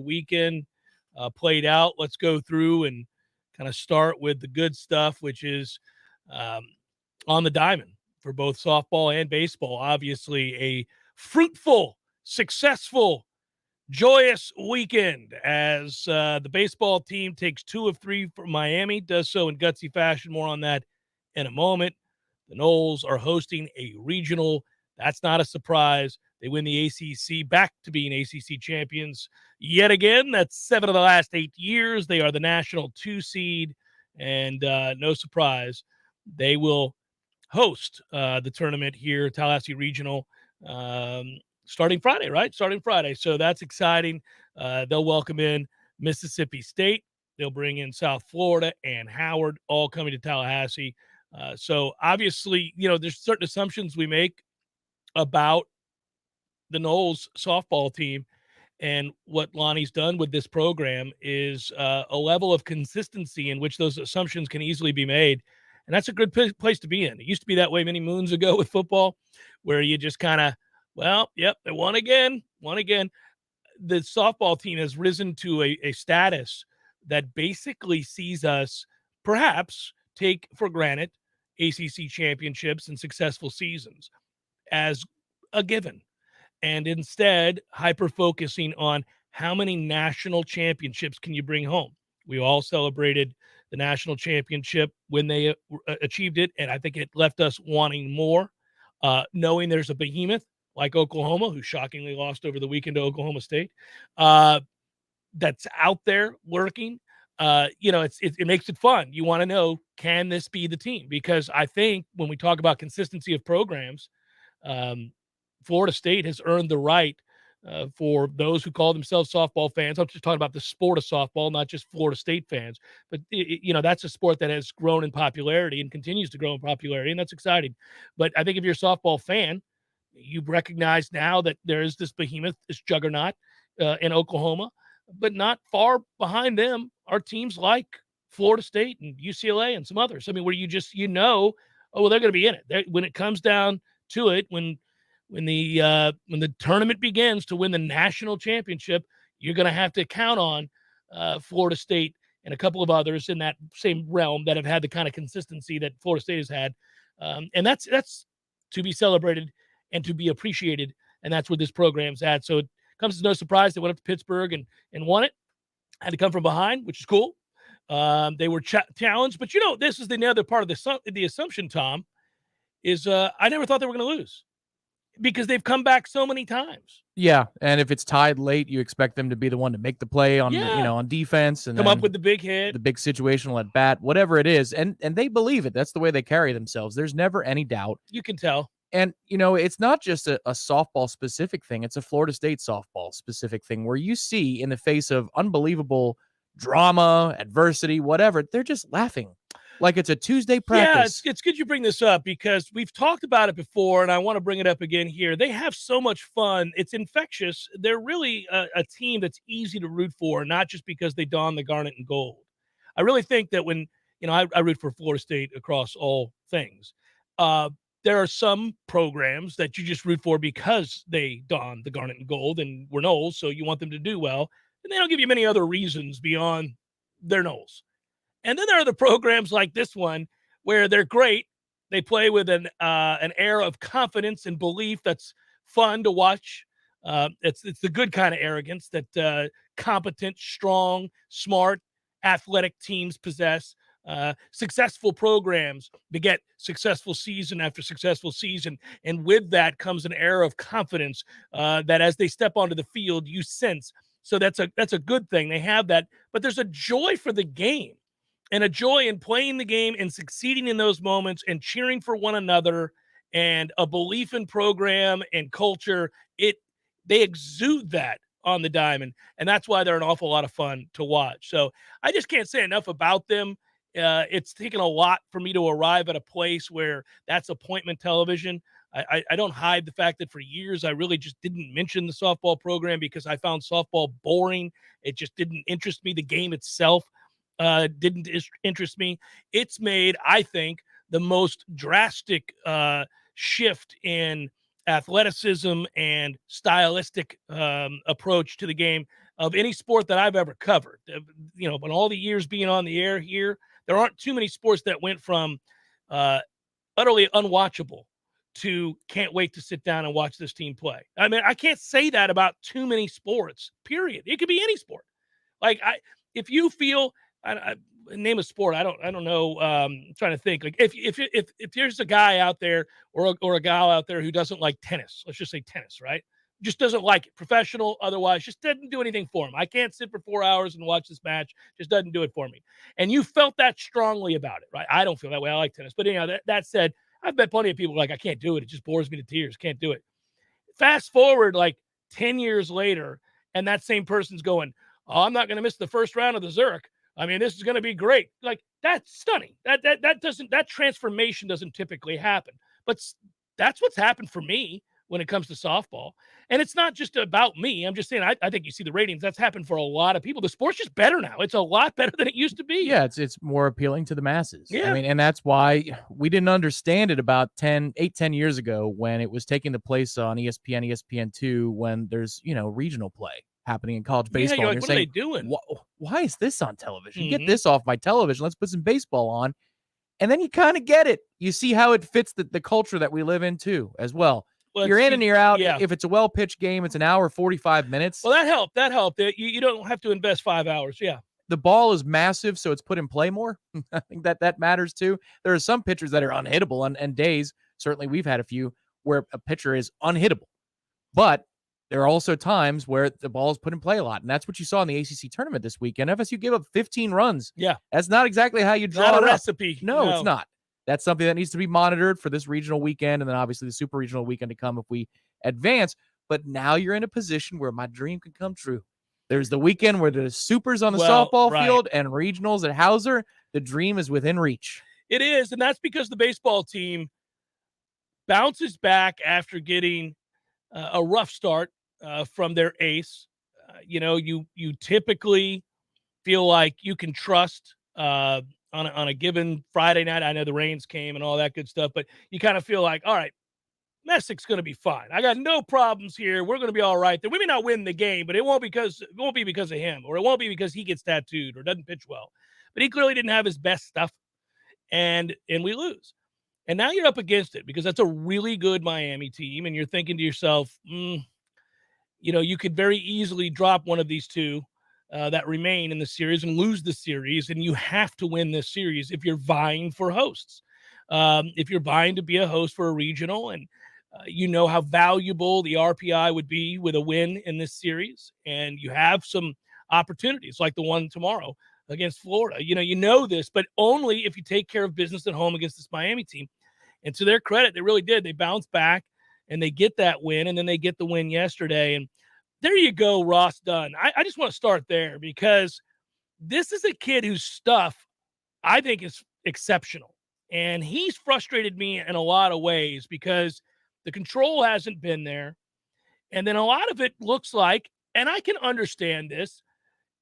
weekend played out. Let's go through and kind of start with the good stuff, which is on the diamond for both softball and baseball. Obviously, a fruitful, successful, joyous weekend as the baseball team takes 2 of 3 from Miami, does so in gutsy fashion. More on that in a moment. The Noles are hosting a regional. That's not a surprise. They win the ACC, back to being ACC champions yet again. That's 7 of the last 8 years. They are the national 2 seed, and no surprise, they will host the tournament here, Tallahassee Regional, starting Friday, right? Starting Friday. So that's exciting. They'll welcome in Mississippi State. They'll bring in South Florida and Howard, all coming to Tallahassee. So obviously, there's certain assumptions we make about the Noles softball team, and what Lonnie's done with this program is a level of consistency in which those assumptions can easily be made. And that's a good place to be in. It used to be that way many moons ago with football, where you just kind of, they won again. The softball team has risen to a status that basically sees us perhaps take for granted ACC championships and successful seasons as a given, and instead hyper-focusing on how many national championships can you bring home. We all celebrated the national championship when they achieved it, and I think it left us wanting more, knowing there's a behemoth like Oklahoma, who shockingly lost over the weekend to Oklahoma State, that's out there lurking. It makes it fun. You want to know, can this be the team? Because I think when we talk about consistency of programs, Florida State has earned the right for those who call themselves softball fans. I'm just talking about the sport of softball, not just Florida State fans. But, that's a sport that has grown in popularity and continues to grow in popularity, and that's exciting. But I think if you're a softball fan, you recognize now that there is this behemoth, this juggernaut in Oklahoma, but not far behind them are teams like Florida State and UCLA and some others. I mean, where you just, they're going to be in it. When it comes down to it, when the tournament begins to win the national championship, you're going to have to count on Florida State and a couple of others in that same realm that have had the kind of consistency that Florida State has had. And that's to be celebrated and to be appreciated. And that's where this program's at. So it comes as no surprise they went up to Pittsburgh and won it. Had to come from behind, which is cool. They were challenged. But, this is the other part of the assumption, Tom, is I never thought they were going to lose, because they've come back so many times. Yeah, and if it's tied late, you expect them to be the one to make the play on on defense and come up with the big hit, the big situational at bat, whatever it is, and they believe it. That's the way they carry themselves. There's never any doubt. You can tell. And it's not just a softball specific thing; it's a Florida State softball specific thing, where you see, in the face of unbelievable drama, adversity, whatever, they're just laughing like it's a Tuesday practice. Yeah, it's good you bring this up, because we've talked about it before, and I want to bring it up again here. They have so much fun. It's infectious. They're really a team that's easy to root for, not just because they don the garnet and gold. I really think that when, I root for Florida State across all things. There are some programs that you just root for because they don the garnet and gold and we're Noles, so you want them to do well. And they don't give you many other reasons beyond their Noles. And then there are the programs like this one where they're great. They play with an air of confidence and belief that's fun to watch. It's the good kind of arrogance that competent, strong, smart, athletic teams possess. Successful programs beget successful season after successful season. And with that comes an air of confidence that as they step onto the field, you sense. So that's a good thing. They have that. But there's a joy for the game, and a joy in playing the game and succeeding in those moments and cheering for one another, and a belief in program and culture. They exude that on the diamond, and that's why they're an awful lot of fun to watch. So I just can't say enough about them. It's taken a lot for me to arrive at a place where that's appointment television. I don't hide the fact that for years I really just didn't mention the softball program because I found softball boring. It just didn't interest me. The game itself didn't interest me. It's made, I think, the most drastic shift in athleticism and stylistic approach to the game of any sport that I've ever covered. You know, but all the years being on the air here, there aren't too many sports that went from utterly unwatchable to can't wait to sit down and watch this team play. I mean, I can't say that about too many sports, period. It could be any sport. Like, if you feel, name a sport, I don't know. I'm trying to think. Like, if there's a guy out there or a gal out there who doesn't like tennis, let's just say tennis, right? Just doesn't like it, professional, otherwise, just doesn't do anything for him. I can't sit for 4 hours and watch this match. Just doesn't do it for me. And you felt that strongly about it, right? I don't feel that way. I like tennis. But anyhow, that said, I've met plenty of people like, I can't do it. It just bores me to tears. Can't do it. Fast forward like 10 years later, and that same person's going, oh, I'm not going to miss the first round of the Zurich. I mean, this is going to be great. Like, that's stunning. That transformation doesn't typically happen. But that's what's happened for me when it comes to softball. And it's not just about me. I'm just saying, I think you see the ratings. That's happened for a lot of people. The sport's just better now. It's a lot better than it used to be. Yeah, it's more appealing to the masses. Yeah. I mean, and that's why we didn't understand it about 10 years ago when it was taking the place on ESPN, ESPN2, when there's, regional play happening in college baseball. Yeah, you're like, what are they doing? Why is this on television? Get this off my television. Let's put some baseball on. And then you kind of get it. You see how it fits the culture that we live in too, as well. You're in and you're out. Yeah. If it's a well-pitched game, it's an hour, 45 minutes. Well, that helped. You don't have to invest 5 hours. Yeah. The ball is massive, so it's put in play more. I think that matters too. There are some pitchers that are unhittable and days. Certainly we've had a few where a pitcher is unhittable. But there are also times where the ball is put in play a lot. And that's what you saw in the ACC tournament this weekend. FSU gave up 15 runs. Yeah. That's not exactly how you draw not it a up. recipe. No, it's not. That's something that needs to be monitored for this regional weekend, and then obviously the super regional weekend to come if we advance. But now you're in a position where my dream can come true. There's the weekend where there's supers on the softball field and regionals at Hauser. The dream is within reach. It is, and that's because the baseball team bounces back after getting a rough start from their ace. You typically feel like you can trust on a given Friday night. I know the rains came and all that good stuff, but you kind of feel like, all right, Messick's going to be fine. I got no problems here. We're going to be all right. We may not win the game, but it won't be because of him, or it won't be because he gets tattooed or doesn't pitch well. But he clearly didn't have his best stuff, and we lose. And now you're up against it because that's a really good Miami team, and you're thinking to yourself, you could very easily drop one of these two that remain in the series and lose the series, and you have to win this series if you're vying for hosts. If you're vying to be a host for a regional, and how valuable the RPI would be with a win in this series, and you have some opportunities like the one tomorrow against Florida. You know this, but only if you take care of business at home against this Miami team. And to their credit, they really did. They bounced back and they get that win, and then they get the win yesterday. And there you go, Ross Dunn. I just want to start there because this is a kid whose stuff I think is exceptional. And he's frustrated me in a lot of ways because the control hasn't been there. And then a lot of it looks like, and I can understand this,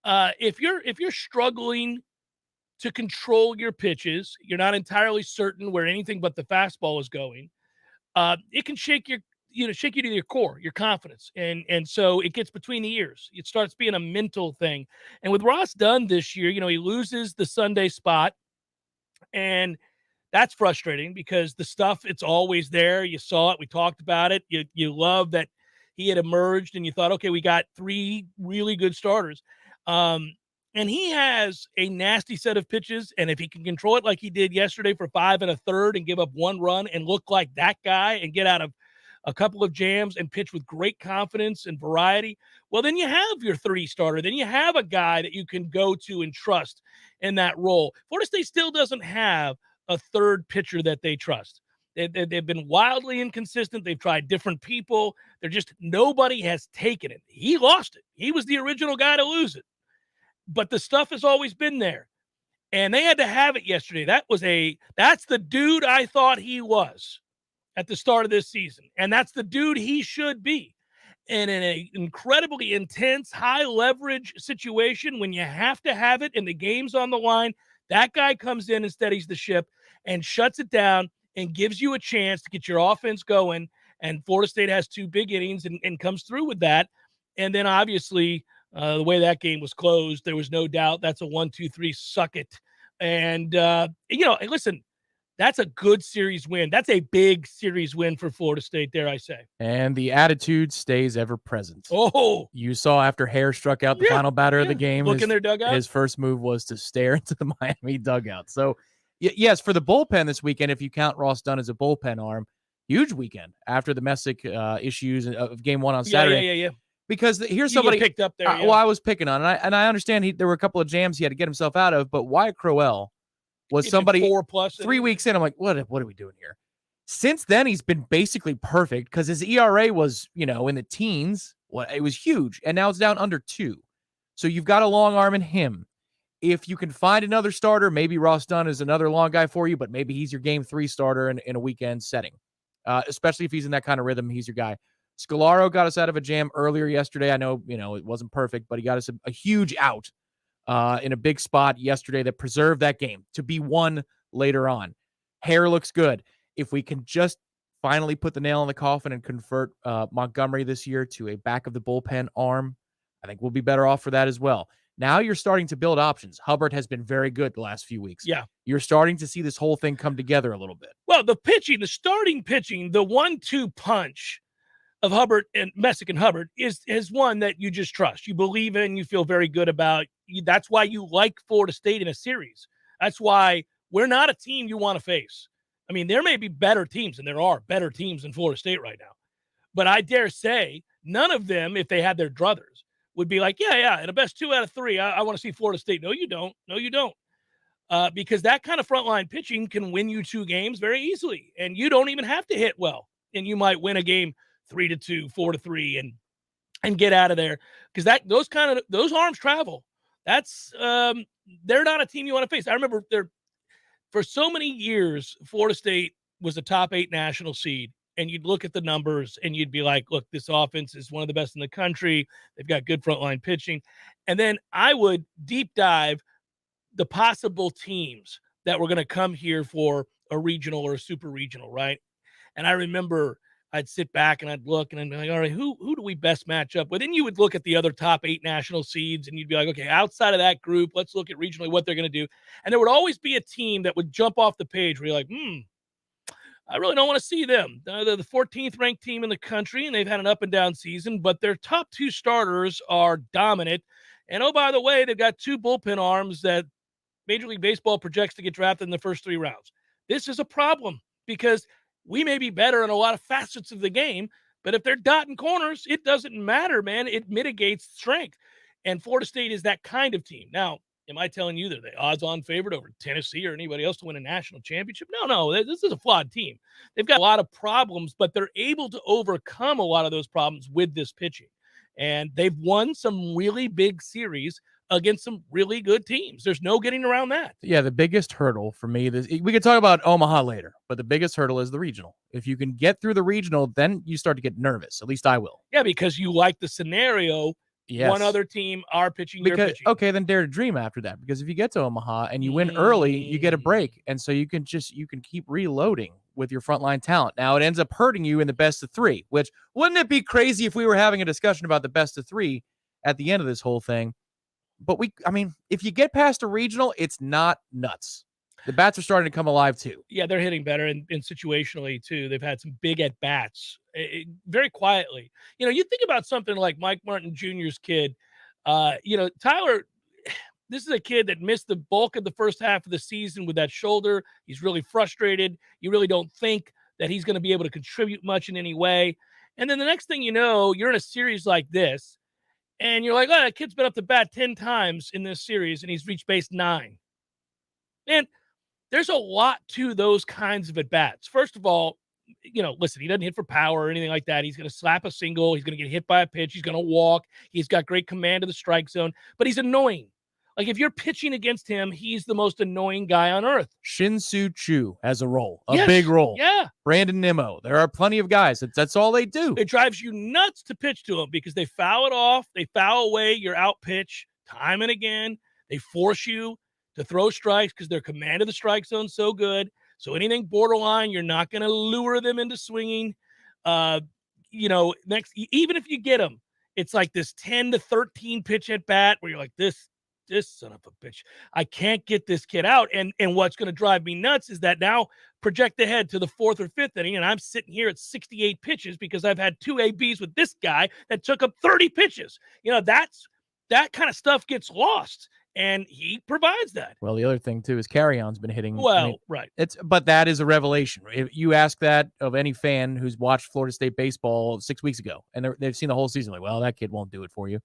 if you're struggling to control your pitches, you're not entirely certain where anything but the fastball is going, it can shake you to your core, your confidence. And so it gets between the ears. It starts being a mental thing. And with Ross Dunn this year, he loses the Sunday spot, and that's frustrating because the stuff, it's always there. You saw it. We talked about it. You love that he had emerged, and you thought, okay, we got 3 really good starters. And he has a nasty set of pitches, and if he can control it like he did yesterday for 5 1/3 and give up 1 run and look like that guy and get out of a couple of jams and pitch with great confidence and variety, well, then you have your 3 starter. Then you have a guy that you can go to and trust in that role. Florida State still doesn't have a 3rd pitcher that they trust. They've been wildly inconsistent. They've tried different people. Nobody has taken it. He lost it. He was the original guy to lose it. But the stuff has always been there. And they had to have it yesterday. That's the dude I thought he was at the start of this season. And that's the dude he should be. And in an incredibly intense, high leverage situation, when you have to have it and the game's on the line, that guy comes in and steadies the ship and shuts it down and gives you a chance to get your offense going. And Florida State has 2 big innings and comes through with that. And then obviously The way that game was closed, there was no doubt that's a 1-2-3 suck it. And, listen, that's a good series win. That's a big series win for Florida State, dare I say. And the attitude stays ever present. Oh, you saw after Hare struck out the final batter of the game, look in their dugout. His first move was to stare into the Miami dugout. So, yes, for the bullpen this weekend, if you count Ross Dunn as a bullpen arm, huge weekend after the Messick issues of game 1 on Saturday. Yeah. Because here's somebody picked up there. Well, I was picking on, and I understand there were a couple of jams he had to get himself out of, but Wyatt Crowell was somebody 4+ 3 weeks in. I'm like, what are we doing here? Since then, he's been basically perfect because his ERA was, in the teens. It was huge, and now it's down under 2. So you've got a long arm in him. If you can find another starter, maybe Ross Dunn is another long guy for you, but maybe he's your game 3 starter in a weekend setting, especially if he's in that kind of rhythm. He's your guy. Scolaro got us out of a jam earlier yesterday. I know, it wasn't perfect, but he got us a huge out in a big spot yesterday that preserved that game to be won later on. Hare looks good. If we can just finally put the nail in the coffin and convert Montgomery this year to a back of the bullpen arm, I think we'll be better off for that as well. Now you're starting to build options. Hubbard has been very good the last few weeks. Yeah. You're starting to see this whole thing come together a little bit. Well, the starting pitching, the 1-2 punch of Hubbard and Messick and Hubbard is one that you just trust. You believe in, you feel very good about. That's why you like Florida State in a series. That's why we're not a team you want to face. I mean, there may be better teams, and there are better teams than Florida State right now. But I dare say none of them, if they had their druthers, would be like, yeah, in the best 2 out of 3, I want to see Florida State. No, you don't. Because that kind of frontline pitching can win you 2 games very easily, and you don't even have to hit well, and you might win a game 3-2, 4-3, and get out of there because those arms travel. That's they're not a team you want to face. I remember for so many years, Florida State was a top 8 national seed, and you'd look at the numbers and you'd be like, look, this offense is one of the best in the country. They've got good frontline pitching. And then I would deep dive the possible teams that were going to come here for a regional or a super regional, right? And I remember I'd sit back and I'd look and I'd be like, all right, who do we best match up with? Then you would look at the other top 8 national seeds and you'd be like, okay, outside of that group, let's look at regionally what they're going to do. And there would always be a team that would jump off the page where you're like, I really don't want to see them. They're the 14th ranked team in the country, and they've had an up and down season, but their top 2 starters are dominant. And oh, by the way, they've got 2 bullpen arms that Major League Baseball projects to get drafted in the first 3 rounds. This is a problem because we may be better in a lot of facets of the game, but if they're dotting corners, it doesn't matter, man. It mitigates strength. And Florida State is that kind of team. Now, am I telling you they're the odds-on favorite over Tennessee or anybody else to win a national championship? No. This is a flawed team. They've got a lot of problems, but they're able to overcome a lot of those problems with this pitching. And they've won some really big series against some really good teams. There's no getting around that. Yeah, the biggest hurdle for me, we could talk about Omaha later, but the biggest hurdle is the regional. If you can get through the regional, then you start to get nervous. At least I will. Yeah, because you like the scenario. Yes. One other team, our pitching, your pitching. Okay, then dare to dream after that. Because if you get to Omaha and you win early, you get a break. And so you can keep reloading with your frontline talent. Now, it ends up hurting you in the best of 3, which wouldn't it be crazy if we were having a discussion about the best of 3 at the end of this whole thing? But if you get past a regional, it's not nuts. The bats are starting to come alive too. Yeah, they're hitting better and situationally too. They've had some big at bats very quietly. You think about something like Mike Martin Jr.'s kid. Tyler, this is a kid that missed the bulk of the first half of the season with that shoulder. He's really frustrated. You really don't think that he's going to be able to contribute much in any way. And then the next thing you know, you're in a series like this. And you're like, oh, that kid's been up to bat 10 times in this series, and he's reached base 9. And there's a lot to those kinds of at-bats. First of all, listen, he doesn't hit for power or anything like that. He's going to slap a single. He's going to get hit by a pitch. He's going to walk. He's got great command of the strike zone. But he's annoying. Like, if you're pitching against him, he's the most annoying guy on earth. Shin-Soo Choo has a role, big role. Yeah. Brandon Nimmo. There are plenty of guys. That's all they do. It drives you nuts to pitch to them because they foul it off. They foul away your out pitch time and again. They force you to throw strikes because their command of the strike zone is so good. So anything borderline, you're not going to lure them into swinging. Even if you get them, it's like this 10 to 13 pitch at bat where you're like, this son of a bitch, I can't get this kid out. And what's going to drive me nuts is that now project ahead to the 4th or 5th inning, and I'm sitting here at 68 pitches because I've had 2 ABs with this guy that took up 30 pitches. That kind of stuff gets lost, and he provides that. Well, the other thing too is Carry-On's been hitting. Well, right. But that is a revelation. If you ask that of any fan who's watched Florida State baseball 6 weeks ago, and they've seen the whole season, like, well, that kid won't do it for you.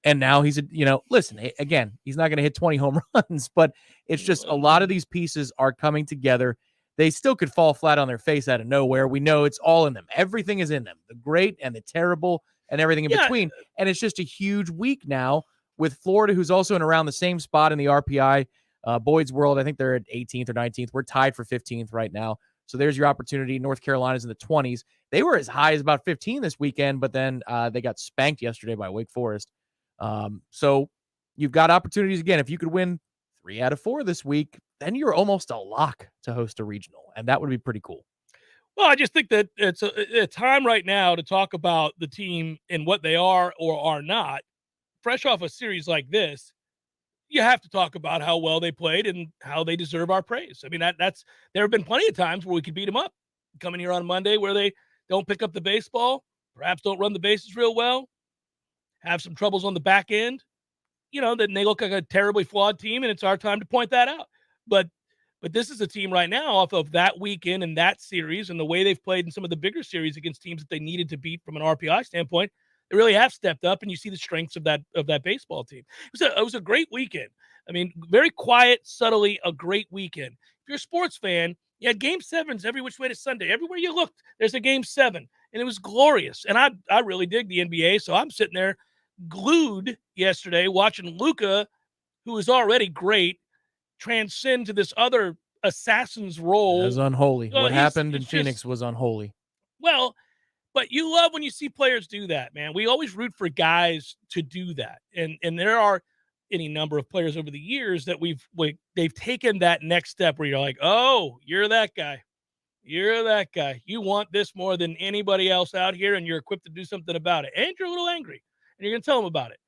And now he's listen, again, he's not going to hit 20 home runs, but it's just a lot of these pieces are coming together. They still could fall flat on their face out of nowhere. We know it's all in them. Everything is in them, the great and the terrible and everything in between. And it's just a huge week now with Florida, who's also in around the same spot in the RPI. Boyd's World, I think they're at 18th or 19th. We're tied for 15th right now. So there's your opportunity. North Carolina's in the 20s. They were as high as about 15 this weekend, but then they got spanked yesterday by Wake Forest. So you've got opportunities again. If you could win 3 out of 4 this week, then you're almost a lock to host a regional, and that would be pretty cool. Well, I just think that it's a time right now to talk about the team and what they are or are not. Fresh off a series like this, you have to talk about how well they played and how they deserve our praise. I mean, that's there have been plenty of times where we could beat them up. Coming here on Monday where they don't pick up the baseball, perhaps don't run the bases real well, have some troubles on the back end, then they look like a terribly flawed team, and it's our time to point that out. But this is a team right now off of that weekend and that series and the way they've played in some of the bigger series against teams that they needed to beat from an RPI standpoint. They really have stepped up, and you see the strengths of that baseball team. It was a great weekend. I mean, very quiet, subtly a great weekend. If you're a sports fan, you had game 7s every which way to Sunday. Everywhere you looked, there's a game 7, and it was glorious. And I really dig the NBA, so I'm sitting there glued yesterday watching Luka, who is already great, transcend to this other assassin's role. It was unholy. What happened in Phoenix was unholy. Well, but you love when you see players do that, man. We always root for guys to do that. And there are any number of players over the years that they've taken that next step where you're like, oh, you're that guy. You're that guy. You want this more than anybody else out here, and you're equipped to do something about it. And you're a little angry, and you're going to tell them about it.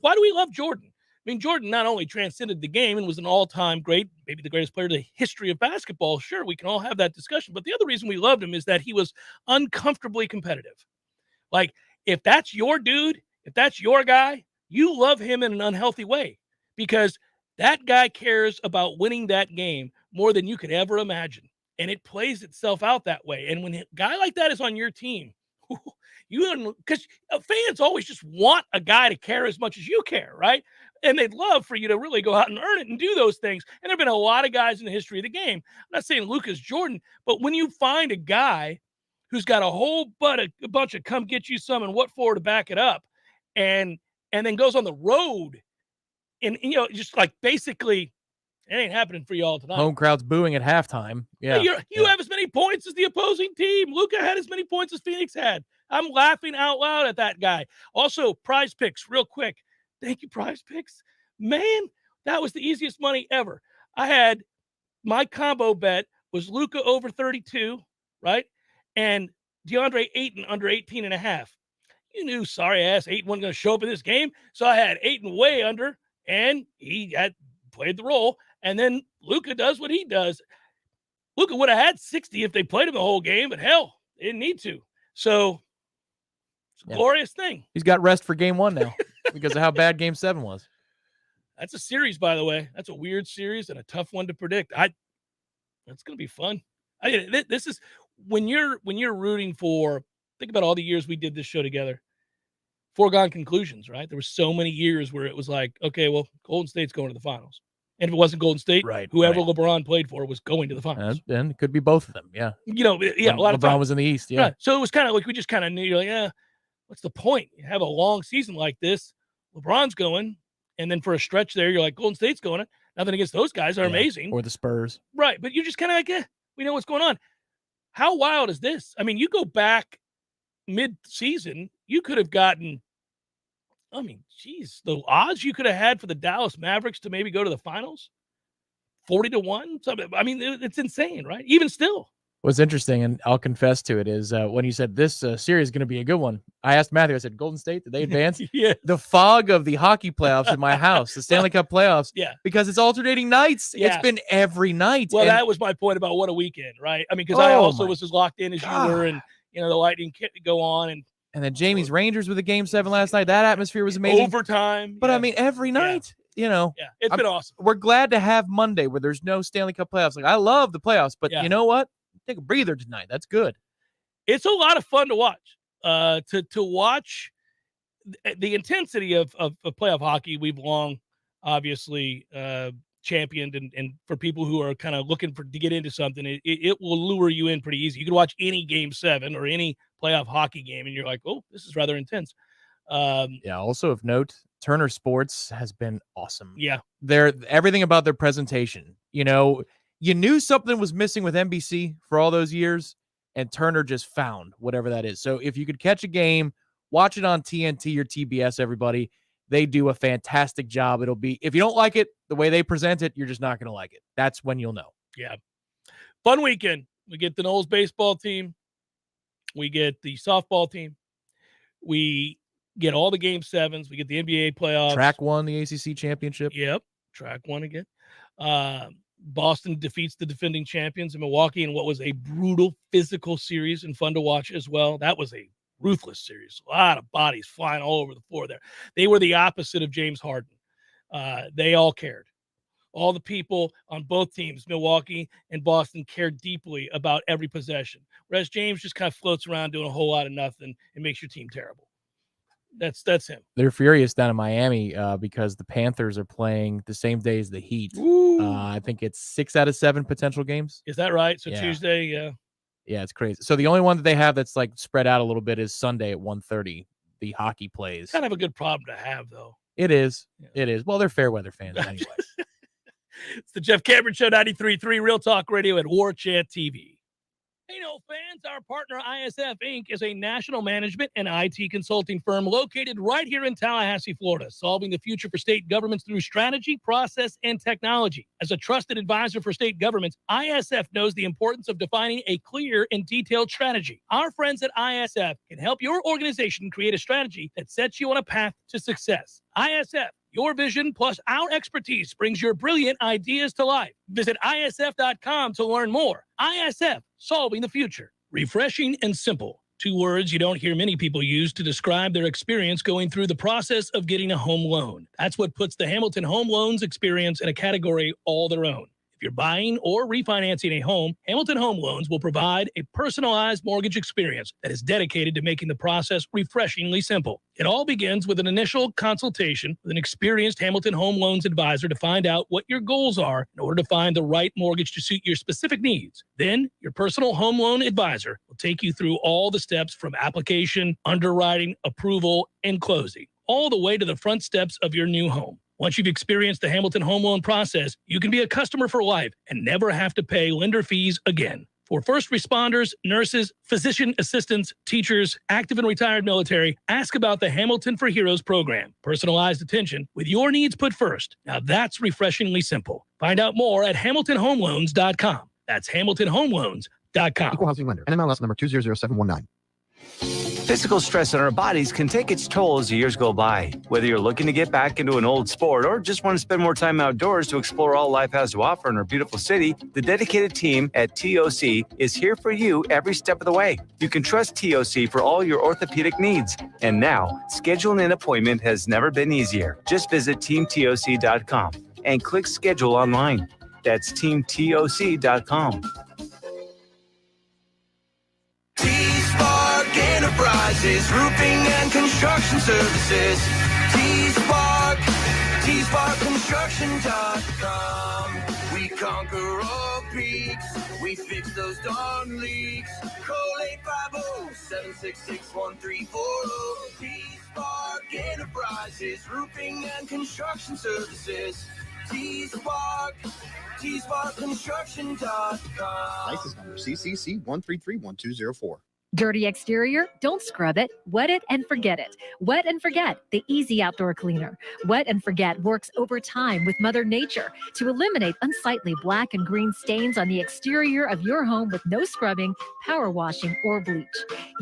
Why do we love Jordan? I mean, Jordan not only transcended the game and was an all-time great, maybe the greatest player in the history of basketball. Sure, we can all have that discussion. But the other reason we loved him is that he was uncomfortably competitive. Like, if that's your dude, if that's your guy, you love him in an unhealthy way because that guy cares about winning that game more than you could ever imagine. And it plays itself out that way. And when a guy like that is on your team, because fans always just want a guy to care as much as you care, right? And they'd love for you to really go out and earn it and do those things. And there have been a lot of guys in the history of the game. I'm not saying Luka's Jordan, but when you find a guy who's got a bunch of come get you some and what for to back it up, and then goes on the road and just like basically it ain't happening for y'all tonight. Home crowd's booing at halftime. Yeah. You have as many points as the opposing team. Luka had as many points as Phoenix had. I'm laughing out loud at that guy. Also, Prize Picks, real quick. Thank you, Prize Picks. Man, that was the easiest money ever. I had my combo bet was Luka over 32, right? And DeAndre Ayton under 18.5. You knew sorry ass Ayton wasn't going to show up in this game. So I had Ayton way under, and he had played the role. And then Luka does what he does. Luka would have had 60 if they played him the whole game, but hell, they didn't need to. So it's a glorious thing. He's got rest for game 1 now because of how bad game 7 was. That's a series, by the way. That's a weird series and a tough one to predict. That's going to be fun. This is when you're rooting for. Think about all the years we did this show together. Foregone conclusions, right? There were so many years where it was like, okay, well, Golden State's going to the finals. And if it wasn't Golden State, whoever LeBron played for was going to the finals. And it could be both of them, yeah. A lot of LeBron was in the East, yeah. Right. So it was kind of like we just kind of knew, what's the point? You have a long season like this. LeBron's going, and then for a stretch there, you're like, Golden State's going. Nothing against those guys are amazing. Or the Spurs. Right, but you're just kind of like, we know what's going on. How wild is this? I mean, you go back mid-season, you could have gotten, the odds you could have had for the Dallas Mavericks to maybe go to the finals, 40-1. Something. I mean, it's insane, right? Even still. What's interesting, and I'll confess to it, is when you said this series is going to be a good one, I asked Matthew, I said, Golden State, did they advance? Yeah. The fog of the hockey playoffs in my house, the Stanley Cup playoffs, Yeah. because it's alternating nights. Yes. It's been every night. Well, and that was my point about what a weekend, right? I mean, because I also was as locked in as you were, and, the Lightning kept go on. And then Jamie's Rangers with a Game 7 last night. That atmosphere was amazing. Overtime. But, I mean, every night, Yeah, it's been awesome. We're glad to have Monday where there's no Stanley Cup playoffs. Like, I love the playoffs, but you know what? Take a breather tonight. That's good. It's a lot of fun to watch. To watch the intensity of playoff hockey. We've long, obviously, championed, and for people who are kind of looking to get into something, it will lure you in pretty easy. You can watch any Game 7 or any playoff hockey game, and you're like, oh, this is rather intense. Also of note, Turner Sports has been awesome. Yeah. Everything about their presentation. You knew something was missing with NBC for all those years, and Turner just found whatever that is. So if you could catch a game, watch it on TNT or TBS, everybody. They do a fantastic job. It'll be, if you don't like it, the way they present it, you're just not going to like it. That's when you'll know. Yeah. Fun weekend. We get the Noles baseball team. We get the softball team. We get all the Game 7s. We get the NBA playoffs. Track won the ACC championship. Yep. Track won again. Boston defeats the defending champions in Milwaukee in what was a brutal physical series and fun to watch as well. That was a ruthless series. A lot of bodies flying all over the floor there. They were the opposite of James Harden. They all cared. All the people on both teams, Milwaukee and Boston, cared deeply about every possession. Whereas James just kind of floats around doing a whole lot of nothing and makes your team terrible. That's him. They're furious down in Miami because the Panthers are playing the same day as the Heat. I think it's 6 out of 7 potential games. Is that right? So Tuesday, yeah, it's crazy. So the only one that they have that's like spread out a little bit is Sunday at 1:30. The hockey plays. Kind of a good problem to have, though. It is. Yeah. It is. Well, they're fair weather fans anyway. It's the Jeff Cameron Show, 93.3 Real Talk Radio at Warchant TV. Hey, Noles fans, our partner ISF Inc. is a national management and IT consulting firm located right here in Tallahassee, Florida, solving the future for state governments through strategy, process, and technology. As a trusted advisor for state governments, ISF knows the importance of defining a clear and detailed strategy. Our friends at ISF can help your organization create a strategy that sets you on a path to success. ISF. Your vision plus our expertise brings your brilliant ideas to life. Visit ISF.com to learn more. ISF, solving the future. Refreshing and simple. 2 words you don't hear many people use to describe their experience going through the process of getting a home loan. That's what puts the Hamilton Home Loans experience in a category all their own. If you're buying or refinancing a home, Hamilton Home Loans will provide a personalized mortgage experience that is dedicated to making the process refreshingly simple. It all begins with an initial consultation with an experienced Hamilton Home Loans advisor to find out what your goals are in order to find the right mortgage to suit your specific needs. Then, your personal home loan advisor will take you through all the steps from application, underwriting, approval, and closing, all the way to the front steps of your new home. Once you've experienced the Hamilton Home Loan process, you can be a customer for life and never have to pay lender fees again. For first responders, nurses, physician assistants, teachers, active and retired military, ask about the Hamilton for Heroes program. Personalized attention with your needs put first. Now that's refreshingly simple. Find out more at HamiltonHomeLoans.com. That's HamiltonHomeLoans.com. Equal housing lender. NMLS number 200719. Physical stress on our bodies can take its toll as the years go by. Whether you're looking to get back into an old sport or just want to spend more time outdoors to explore all life has to offer in our beautiful city, the dedicated team at TOC is here for you every step of the way. You can trust TOC for all your orthopedic needs. And now, scheduling an appointment has never been easier. Just visit teamtoc.com and click schedule online. That's teamtoc.com. T-Spark Enterprises, roofing and construction services. T-Spark, T-SparkConstruction.com. We conquer all peaks, we fix those darn leaks. Call 850-766-1340. T-Spark Enterprises, roofing and construction services. T-Spark, TSparkConstruction.com. License number CCC 1331204. Dirty exterior? Don't scrub it. Wet it and forget it. Wet and Forget, the easy outdoor cleaner. Wet and Forget works over time with Mother Nature to eliminate unsightly black and green stains on the exterior of your home with no scrubbing, power washing, or bleach.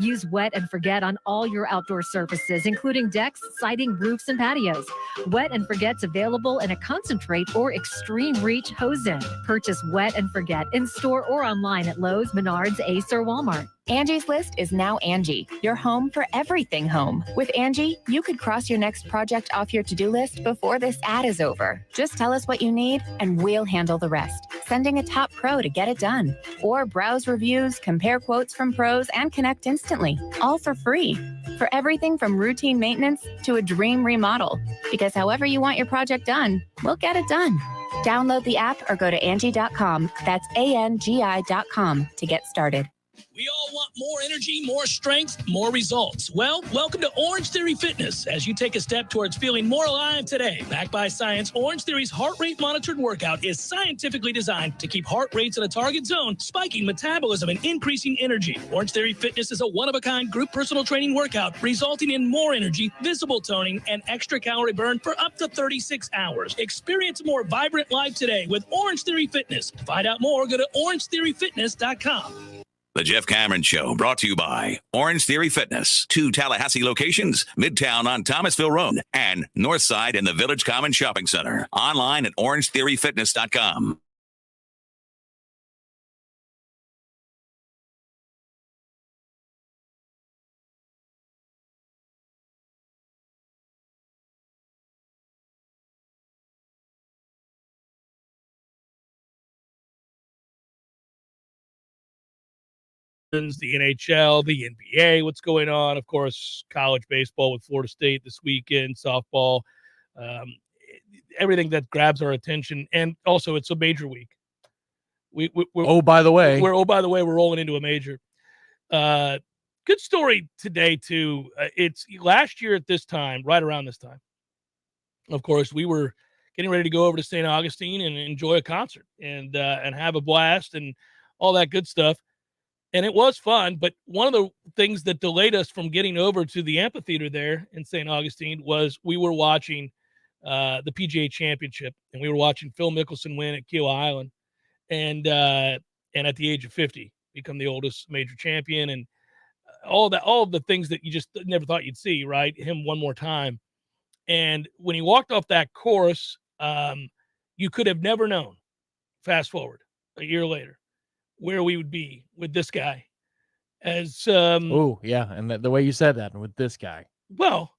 Use Wet and Forget on all your outdoor surfaces, including decks, siding, roofs, and patios. Wet and Forget's available in a concentrate or extreme reach hose end. Purchase Wet and Forget in store or online at Lowe's, Menards, Ace, or Walmart. Angie's List is now Angie, your home for everything home. With Angie, you could cross your next project off your to-do list before this ad is over. Just tell us what you need, and we'll handle the rest, sending a top pro to get it done. Or browse reviews, compare quotes from pros, and connect instantly, all for free. For everything from routine maintenance to a dream remodel. Because however you want your project done, we'll get it done. Download the app or go to Angie.com. That's ANGI.com to get started. We all want more energy, more strength, more results. Well, welcome to Orange Theory Fitness as you take a step towards feeling more alive today. Backed by science, Orange Theory's heart rate monitored workout is scientifically designed to keep heart rates in a target zone, spiking metabolism and increasing energy. Orange Theory Fitness is a one-of-a-kind group personal training workout resulting in more energy, visible toning, and extra calorie burn for up to 36 hours. Experience a more vibrant life today with Orange Theory Fitness. To find out more, go to orangetheoryfitness.com. The Jeff Cameron Show, brought to you by Orange Theory Fitness. 2 Tallahassee locations, Midtown on Thomasville Road and Northside in the Village Common Shopping Center. Online at orangetheoryfitness.com. The NHL, the NBA, what's going on? Of course, college baseball with Florida State this weekend, softball, everything that grabs our attention. And also, it's a major week. By the way, we're rolling into a major. Good story today too. It's last year at this time, right around this time. Of course, we were getting ready to go over to St. Augustine and enjoy a concert and have a blast and all that good stuff. And it was fun, but one of the things that delayed us from getting over to the amphitheater there in St. Augustine was we were watching the PGA Championship, and we were watching Phil Mickelson win at Keel Island, and at the age of 50, become the oldest major champion, and all of the things that you just never thought you'd see, right? Him one more time. And when he walked off that course, you could have never known, fast forward a year later, where we would be with this guy as and the way you said that with this guy. Well,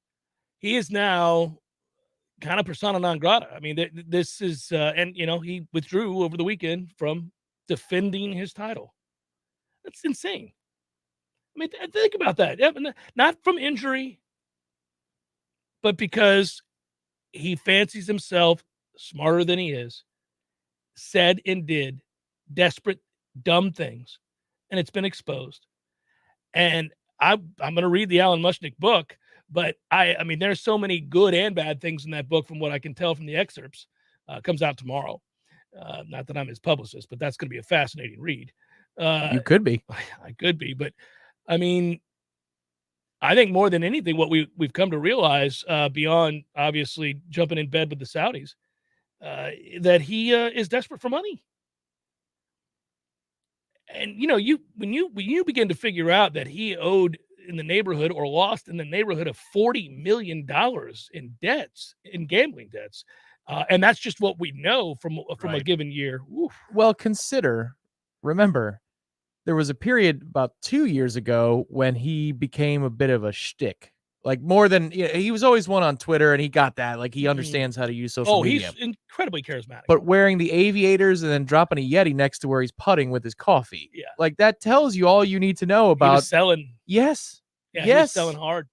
he is now kind of persona non grata. I mean, this is and he withdrew over the weekend from defending his title. That's insane. I mean, think about that. Not from injury, but because he fancies himself smarter than he is, said and did desperate, dumb things, and it's been exposed. And I'm going to read the Alan Mushnick book, but I mean, there's so many good and bad things in that book from what I can tell from the excerpts. Comes out tomorrow. Not that I'm his publicist, but that's going to be a fascinating read. You could be. I could be, but I mean, I think more than anything, what we've come to realize beyond obviously jumping in bed with the Saudis, that he is desperate for money. And when you begin to figure out that he owed in the neighborhood or lost in the neighborhood of $40 million in debts, in gambling debts, and that's just what we know from a given year. Oof. Well, remember, there was a period about 2 years ago when he became a bit of a shtick. Like more than he was always one on Twitter, and he got that. Like he understands how to use social media. He's incredibly charismatic. But wearing the aviators and then dropping a Yeti next to where he's putting with his coffee. Yeah. Like that tells you all you need to know about he was selling. Yes. Yeah, yes. He was selling hard.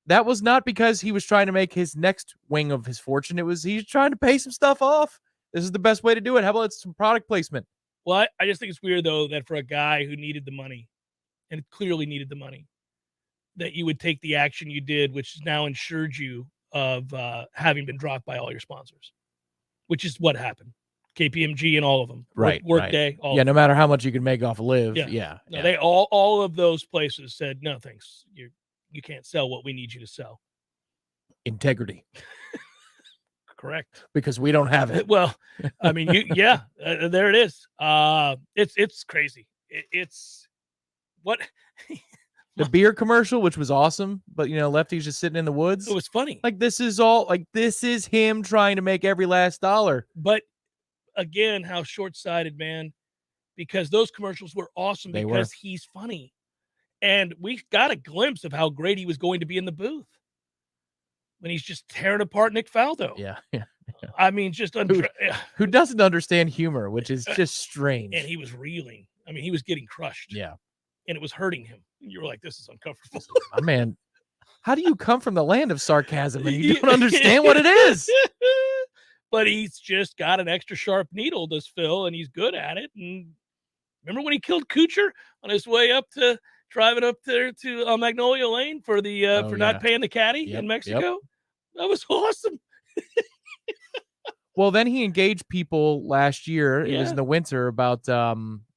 That was not because he was trying to make his next wing of his fortune. He's trying to pay some stuff off. This is the best way to do it. How about some product placement? Well, I just think it's weird though that for a guy who needed the money, and clearly needed the money, that you would take the action you did, which has now ensured you of having been dropped by all your sponsors, which is what happened. KPMG and all of them. Right. Workday. All Yeah. of No them. matter how much you can make off Live. Yeah. Yeah. No, they all of those places said, no, thanks. You can't sell what we need you to sell. Integrity. Correct. Because we don't have it. Well, I mean, there it is. It's crazy. It's what The beer commercial, which was awesome, but Lefty's just sitting in the woods. it was funny. Like this is him trying to make every last dollar. But again, how short-sighted, man, because those commercials were awesome They because were. he's funny. And we got a glimpse of how great he was going to be in the booth when he's just tearing apart Nick Faldo. Yeah. I mean, just Who doesn't understand humor, which is just strange. and he was reeling. I mean, he was getting crushed. Yeah. And it was hurting him. And you were like, this is uncomfortable. My man, how do you come from the land of sarcasm and you don't understand what it is? But he's just got an extra sharp needle, does Phil, and he's good at it. And remember when he killed Kuchar on his way up to driving up there to Magnolia Lane for the for not paying the caddy in Mexico? That was awesome. Well, then he engaged people last year. It was in the winter about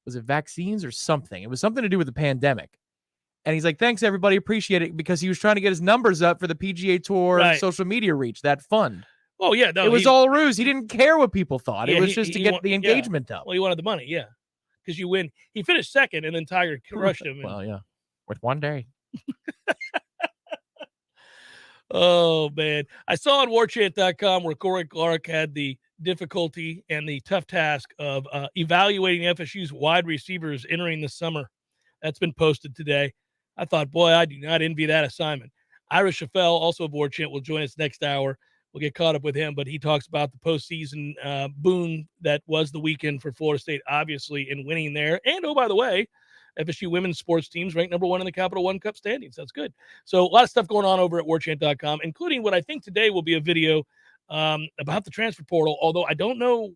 was it vaccines or something? It was something to do with the pandemic. And he's like, thanks, everybody. Appreciate it. Because he was trying to get his numbers up for the PGA Tour social media reach, that fund. Oh, yeah. No, it was all ruse. He didn't care what people thought. Yeah, it was just to get the engagement up. Well, he wanted the money, because you win. He finished second, and then Tiger crushed him. Well, yeah. With one day. Oh, man. I saw on Warchant.com where Corey Clark had the difficulty and the tough task of evaluating FSU's wide receivers entering the summer. That's been posted today. I thought, boy, I do not envy that assignment. Ira Chaffel, also of Warchant, will join us next hour. We'll get caught up with him, but he talks about the postseason boon that was the weekend for Florida State, obviously, in winning there. And, oh, by the way, FSU women's sports teams ranked number 1 in the Capital One Cup standings. That's good. So a lot of stuff going on over at warchant.com, including what I think today will be a video about the transfer portal, although I don't know.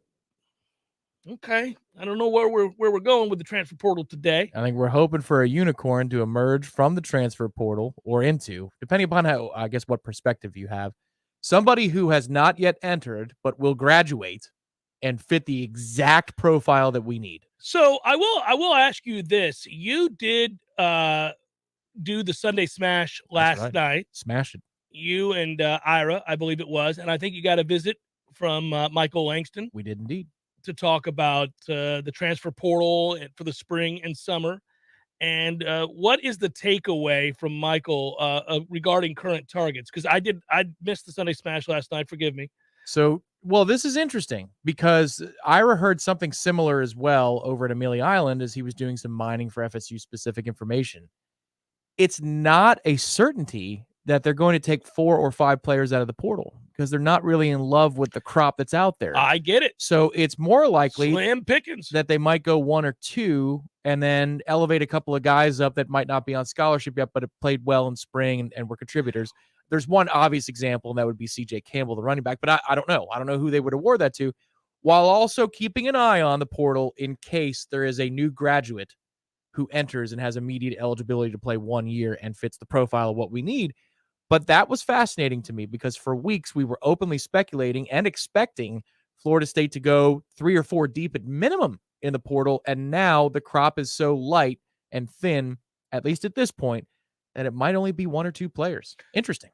Okay. I don't know where we're going with the transfer portal today. I think we're hoping for a unicorn to emerge from the transfer portal or into, depending upon how, I guess, what perspective you have. Somebody who has not yet entered but will graduate and fit the exact profile that we need. So I will ask you this. You did do the Sunday Smash last night. Smash it. You and Ira, I believe it was. And I think you got a visit from Michael Langston. We did indeed. To talk about the transfer portal for the spring and summer. And what is the takeaway from Michael regarding current targets? Because I missed the Sunday Smash last night. Forgive me. So, well, this is interesting because Ira heard something similar as well over at Amelia Island as he was doing some mining for FSU specific information. It's not a certainty that they're going to take 4 or 5 players out of the portal because they're not really in love with the crop that's out there. I get it. So it's more likely slim pickings that they might go 1 or 2 and then elevate a couple of guys up that might not be on scholarship yet, but have played well in spring and were contributors. There's one obvious example, and that would be CJ Campbell, the running back, but I don't know. I don't know who they would award that to, while also keeping an eye on the portal in case there is a new graduate who enters and has immediate eligibility to play 1 year and fits the profile of what we need. But that was fascinating to me because for weeks we were openly speculating and expecting Florida State to go 3 or 4 deep at minimum in the portal. And now the crop is so light and thin, at least at this point, that it might only be 1 or 2 players. Interesting.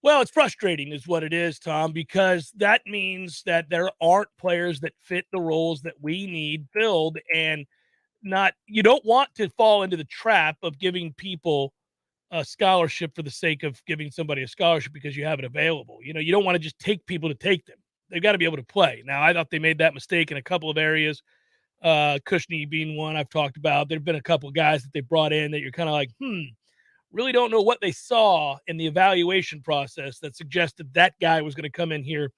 Well, it's frustrating is what it is, Tom, because that means that there aren't players that fit the roles that we need filled. And you don't want to fall into the trap of giving people a scholarship for the sake of giving somebody a scholarship because you have it available. You don't want to just take people to take them. They've got to be able to play. Now, I thought they made that mistake in a couple of areas. Cushney being one I've talked about. There have been a couple of guys that they brought in that you're kind of like, really don't know what they saw in the evaluation process that suggested that guy was going to come in here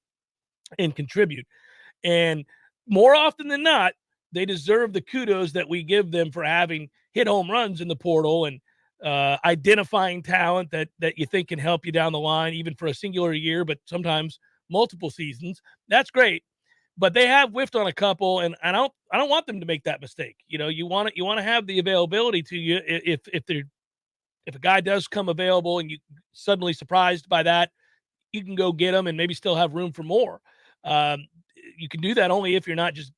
and contribute. And more often than not, they deserve the kudos that we give them for having hit home runs in the portal and identifying talent that you think can help you down the line, even for a singular year, but sometimes multiple seasons. That's great. But they have whiffed on a couple, and I don't want them to make that mistake. You want to have the availability to you if a guy does come available and you suddenly surprised by that, you can go get them and maybe still have room for more. you can do that only if you're not just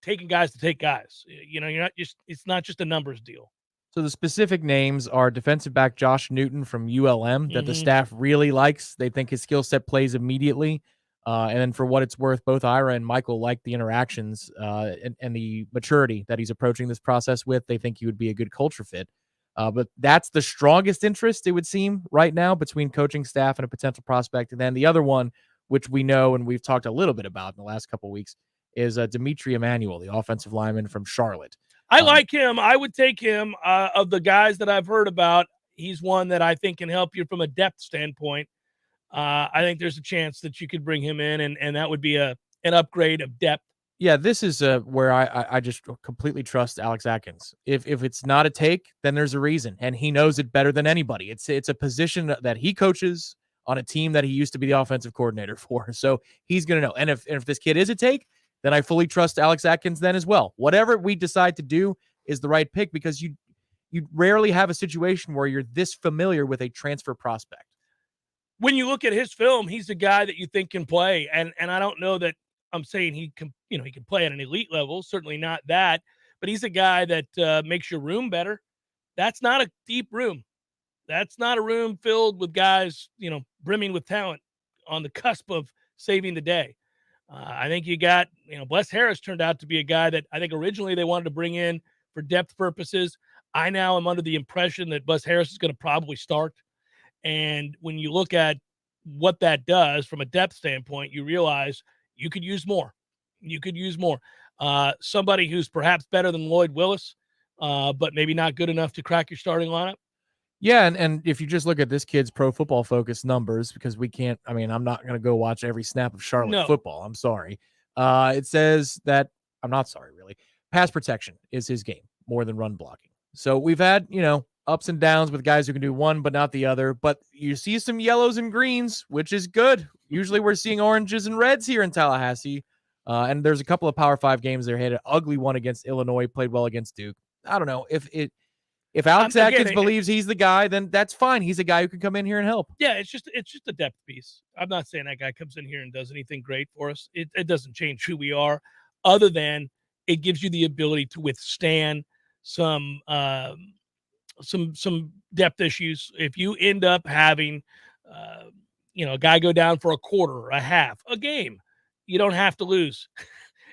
taking guys to take guys. It's not just a numbers deal. So the specific names are defensive back Josh Newton from ULM that the staff really likes. They think his skill set plays immediately. And then for what it's worth, both Ira and Michael like the interactions and the maturity that he's approaching this process with. They think he would be a good culture fit. But that's the strongest interest, it would seem, right now between coaching staff and a potential prospect. And then the other one, which we know and we've talked a little bit about in the last couple of weeks, is Dimitri Emanuel, the offensive lineman from Charlotte. I like him. I would take him. Of the guys that I've heard about, he's one that I think can help you from a depth standpoint. I think there's a chance that you could bring him in, and that would be an upgrade of depth. Yeah, this is where I just completely trust Alex Atkins. If it's not a take, then there's a reason, and he knows it better than anybody. It's a position that he coaches on a team that he used to be the offensive coordinator for, so he's going to know. And if this kid is a take, then I fully trust Alex Atkins then as well. Whatever we decide to do is the right pick, because you rarely have a situation where you're this familiar with a transfer prospect. When you look at his film, he's a guy that you think can play. And I don't know that I'm saying he can play at an elite level, certainly not that, but he's a guy that makes your room better. That's not a deep room. That's not a room filled with guys, brimming with talent on the cusp of saving the day. I think you got, Bless Harris turned out to be a guy that I think originally they wanted to bring in for depth purposes. I now am under the impression that Bless Harris is going to probably start. And when you look at what that does from a depth standpoint, you realize you could use more. Somebody who's perhaps better than Lloyd Willis, but maybe not good enough to crack your starting lineup. Yeah, and if you just look at this kid's Pro Football Focus numbers, because I'm not going to go watch every snap of Charlotte football. I'm sorry. It says that, I'm not sorry, really. Pass protection is his game more than run blocking. So we've had, ups and downs with guys who can do one but not the other. But you see some yellows and greens, which is good. Usually we're seeing oranges and reds here in Tallahassee. And there's a couple of Power 5 games there. Had an ugly one against Illinois, played well against Duke. I don't know. If Alex Atkins believes he's the guy, then that's fine. He's a guy who can come in here and help. Yeah, it's just a depth piece. I'm not saying that guy comes in here and does anything great for us. It doesn't change who we are, other than it gives you the ability to withstand some depth issues. If you end up having a guy go down for a quarter, a half, a game, you don't have to lose.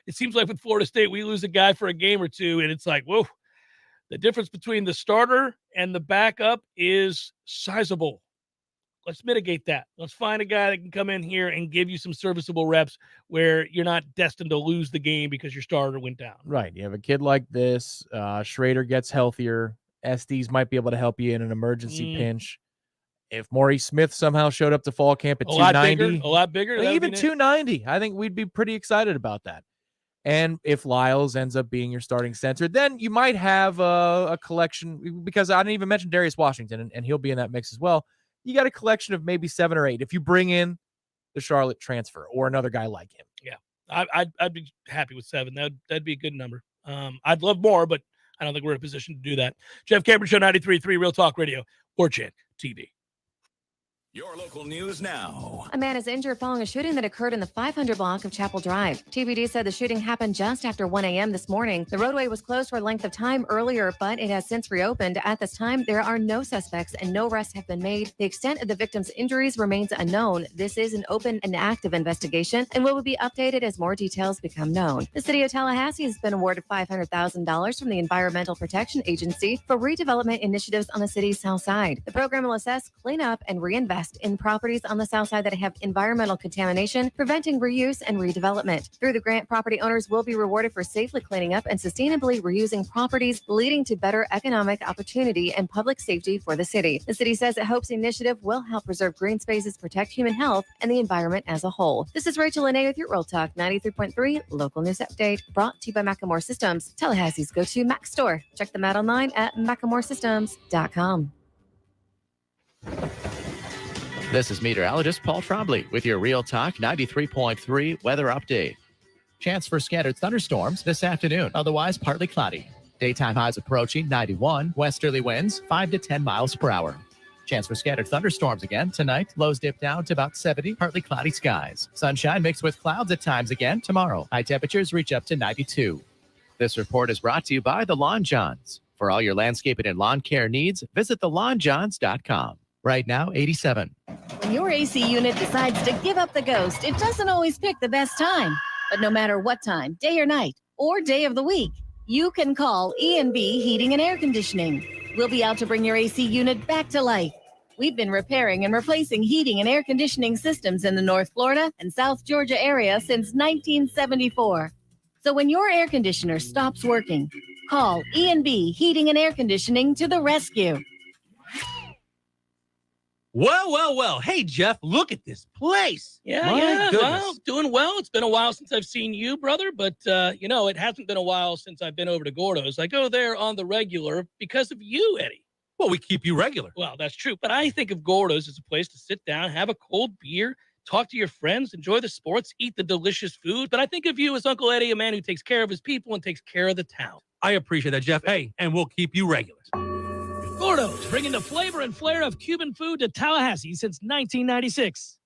It seems like with Florida State, we lose a guy for a game or two, and it's like, whoa. The difference between the starter and the backup is sizable. Let's mitigate that. Let's find a guy that can come in here and give you some serviceable reps where you're not destined to lose the game because your starter went down. Right. You have a kid like this. Schrader gets healthier. Estes might be able to help you in an emergency pinch. If Maurice Smith somehow showed up to fall camp at 290. A lot bigger. Even 290. I think we'd be pretty excited about that. And if Lyles ends up being your starting center, then you might have a collection, because I didn't even mention Darius Washington, and he'll be in that mix as well. You got a collection of maybe 7 or 8 if you bring in the Charlotte transfer or another guy like him. Yeah, I'd be happy with 7. That'd be a good number. I'd love more, but I don't think we're in a position to do that. Jeff Cameron Show, 93.3 Real Talk Radio, Warchant TV. Your local news now. A man is injured following a shooting that occurred in the 500 block of Chapel Drive. TPD said the shooting happened just after 1 a.m. this morning. The roadway was closed for a length of time earlier, but it has since reopened. At this time, there are no suspects and no arrests have been made. The extent of the victim's injuries remains unknown. This is an open and active investigation and will be updated as more details become known. The city of Tallahassee has been awarded $500,000 from the Environmental Protection Agency for redevelopment initiatives on the city's south side. The program will assess, clean up, and reinvest in properties on the south side that have environmental contamination, preventing reuse and redevelopment. Through the grant, property owners will be rewarded for safely cleaning up and sustainably reusing properties, leading to better economic opportunity and public safety for the city. The city says it hopes the initiative will help preserve green spaces, protect human health, and the environment as a whole. This is Rachel Lene with your Real Talk 93.3 Local News Update, brought to you by Macklemore Systems, Tallahassee's go-to Mac store. Check them out online at MacklemoreSystems.com. This is meteorologist Paul Trombley with your Real Talk 93.3 weather update. Chance for scattered thunderstorms this afternoon, otherwise partly cloudy. Daytime highs approaching 91, westerly winds 5 to 10 miles per hour. Chance for scattered thunderstorms again tonight. Lows dip down to about 70, partly cloudy skies. Sunshine mixed with clouds at times again tomorrow. High temperatures reach up to 92. This report is brought to you by The Lawn Johns. For all your landscaping and lawn care needs, visit thelawnjohns.com. Right now, 87. When your AC unit decides to give up the ghost, it doesn't always pick the best time. But no matter what time, day or night, or day of the week, you can call E&B Heating and Air Conditioning. We'll be out to bring your AC unit back to life. We've been repairing and replacing heating and air conditioning systems in the North Florida and South Georgia area since 1974. So when your air conditioner stops working, call E&B Heating and Air Conditioning to the rescue. Well. Hey, Jeff, look at this place. Yeah. Well, doing well. It's been a while since I've seen you, brother, but, it hasn't been a while since I've been over to Gordo's. I go there on the regular because of you, Eddie. Well, we keep you regular. Well, that's true, but I think of Gordo's as a place to sit down, have a cold beer, talk to your friends, enjoy the sports, eat the delicious food. But I think of you as Uncle Eddie, a man who takes care of his people and takes care of the town. I appreciate that, Jeff. Hey, and we'll keep you regular. Gordo's, bringing the flavor and flair of Cuban food to Tallahassee since 1996.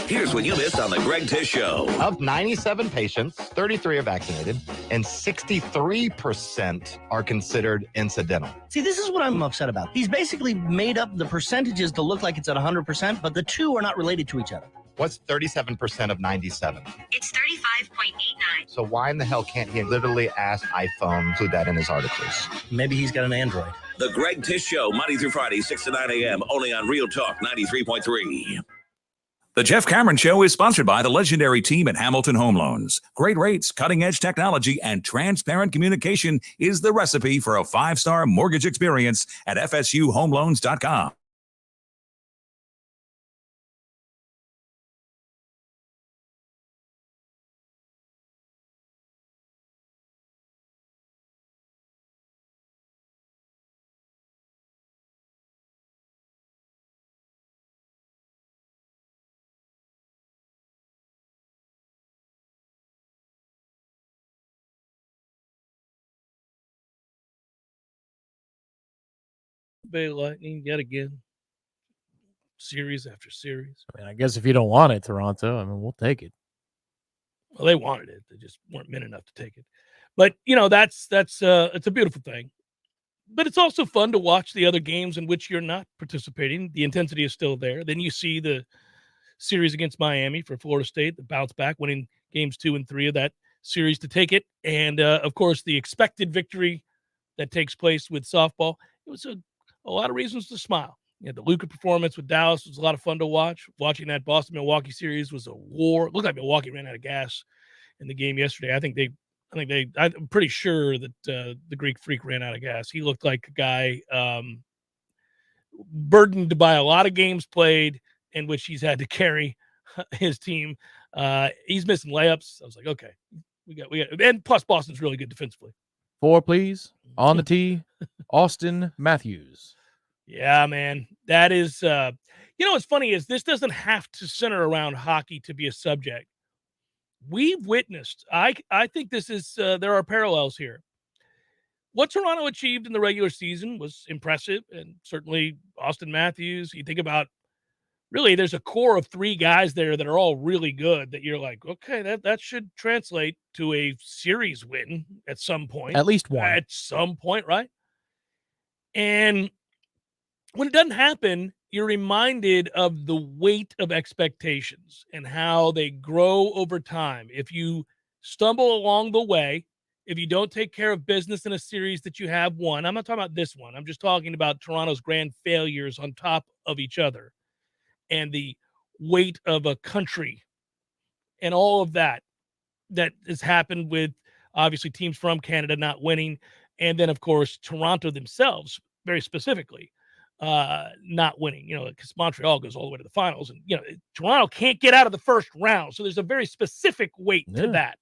Here's what you missed on the Greg Tish Show. Of 97 patients, 33 are vaccinated, and 63% are considered incidental. See, this is what I'm upset about. He's basically made up the percentages to look like it's at 100%, but the two are not related to each other. What's 37% of 97? It's 35.89. So why in the hell can't he literally ask iPhone include that in his articles? Maybe he's got an Android. The Greg Tish Show, Monday through Friday, 6 to 9 a.m., only on Real Talk 93.3. The Jeff Cameron Show is sponsored by the legendary team at Hamilton Home Loans. Great rates, cutting-edge technology, and transparent communication is the recipe for a 5-star mortgage experience at FSUHomeLoans.com. Bay Lightning yet again. Series after series. I mean, I guess if you don't want it, Toronto, I mean, we'll take it. Well, they wanted it. They just weren't men enough to take it. But, that's it's a beautiful thing. But it's also fun to watch the other games in which you're not participating. The intensity is still there. Then you see the series against Miami for Florida State, the bounce back, winning games 2 and 3 of that series to take it. And, of course, the expected victory that takes place with softball. It was a lot of reasons to smile. The Luka performance with Dallas was a lot of fun to watch. Watching that Boston-Milwaukee series was a war. It looked like Milwaukee ran out of gas in the game yesterday. I'm pretty sure that the Greek Freak ran out of gas. He looked like a guy burdened by a lot of games played in which he's had to carry his team. He's missing layups. I was like, okay, we got, and plus Boston's really good defensively. 4, please. On the tee, Austin Matthews. Yeah, man. That is, what's funny is this doesn't have to center around hockey to be a subject. We've witnessed, I think this is, there are parallels here. What Toronto achieved in the regular season was impressive, and certainly Austin Matthews, you think about, really, there's a core of 3 guys there that are all really good that you're like, okay, that should translate to a series win at some point. At least one. At some point, right? And when it doesn't happen, you're reminded of the weight of expectations and how they grow over time. If you stumble along the way, if you don't take care of business in a series that you have won, I'm not talking about this one. I'm just talking about Toronto's grand failures on top of each other and the weight of a country and all of that has happened with obviously teams from Canada not winning. And then, of course, Toronto themselves, very specifically, not winning, because Montreal goes all the way to the finals. And, Toronto can't get out of the first round. So there's a very specific weight to that.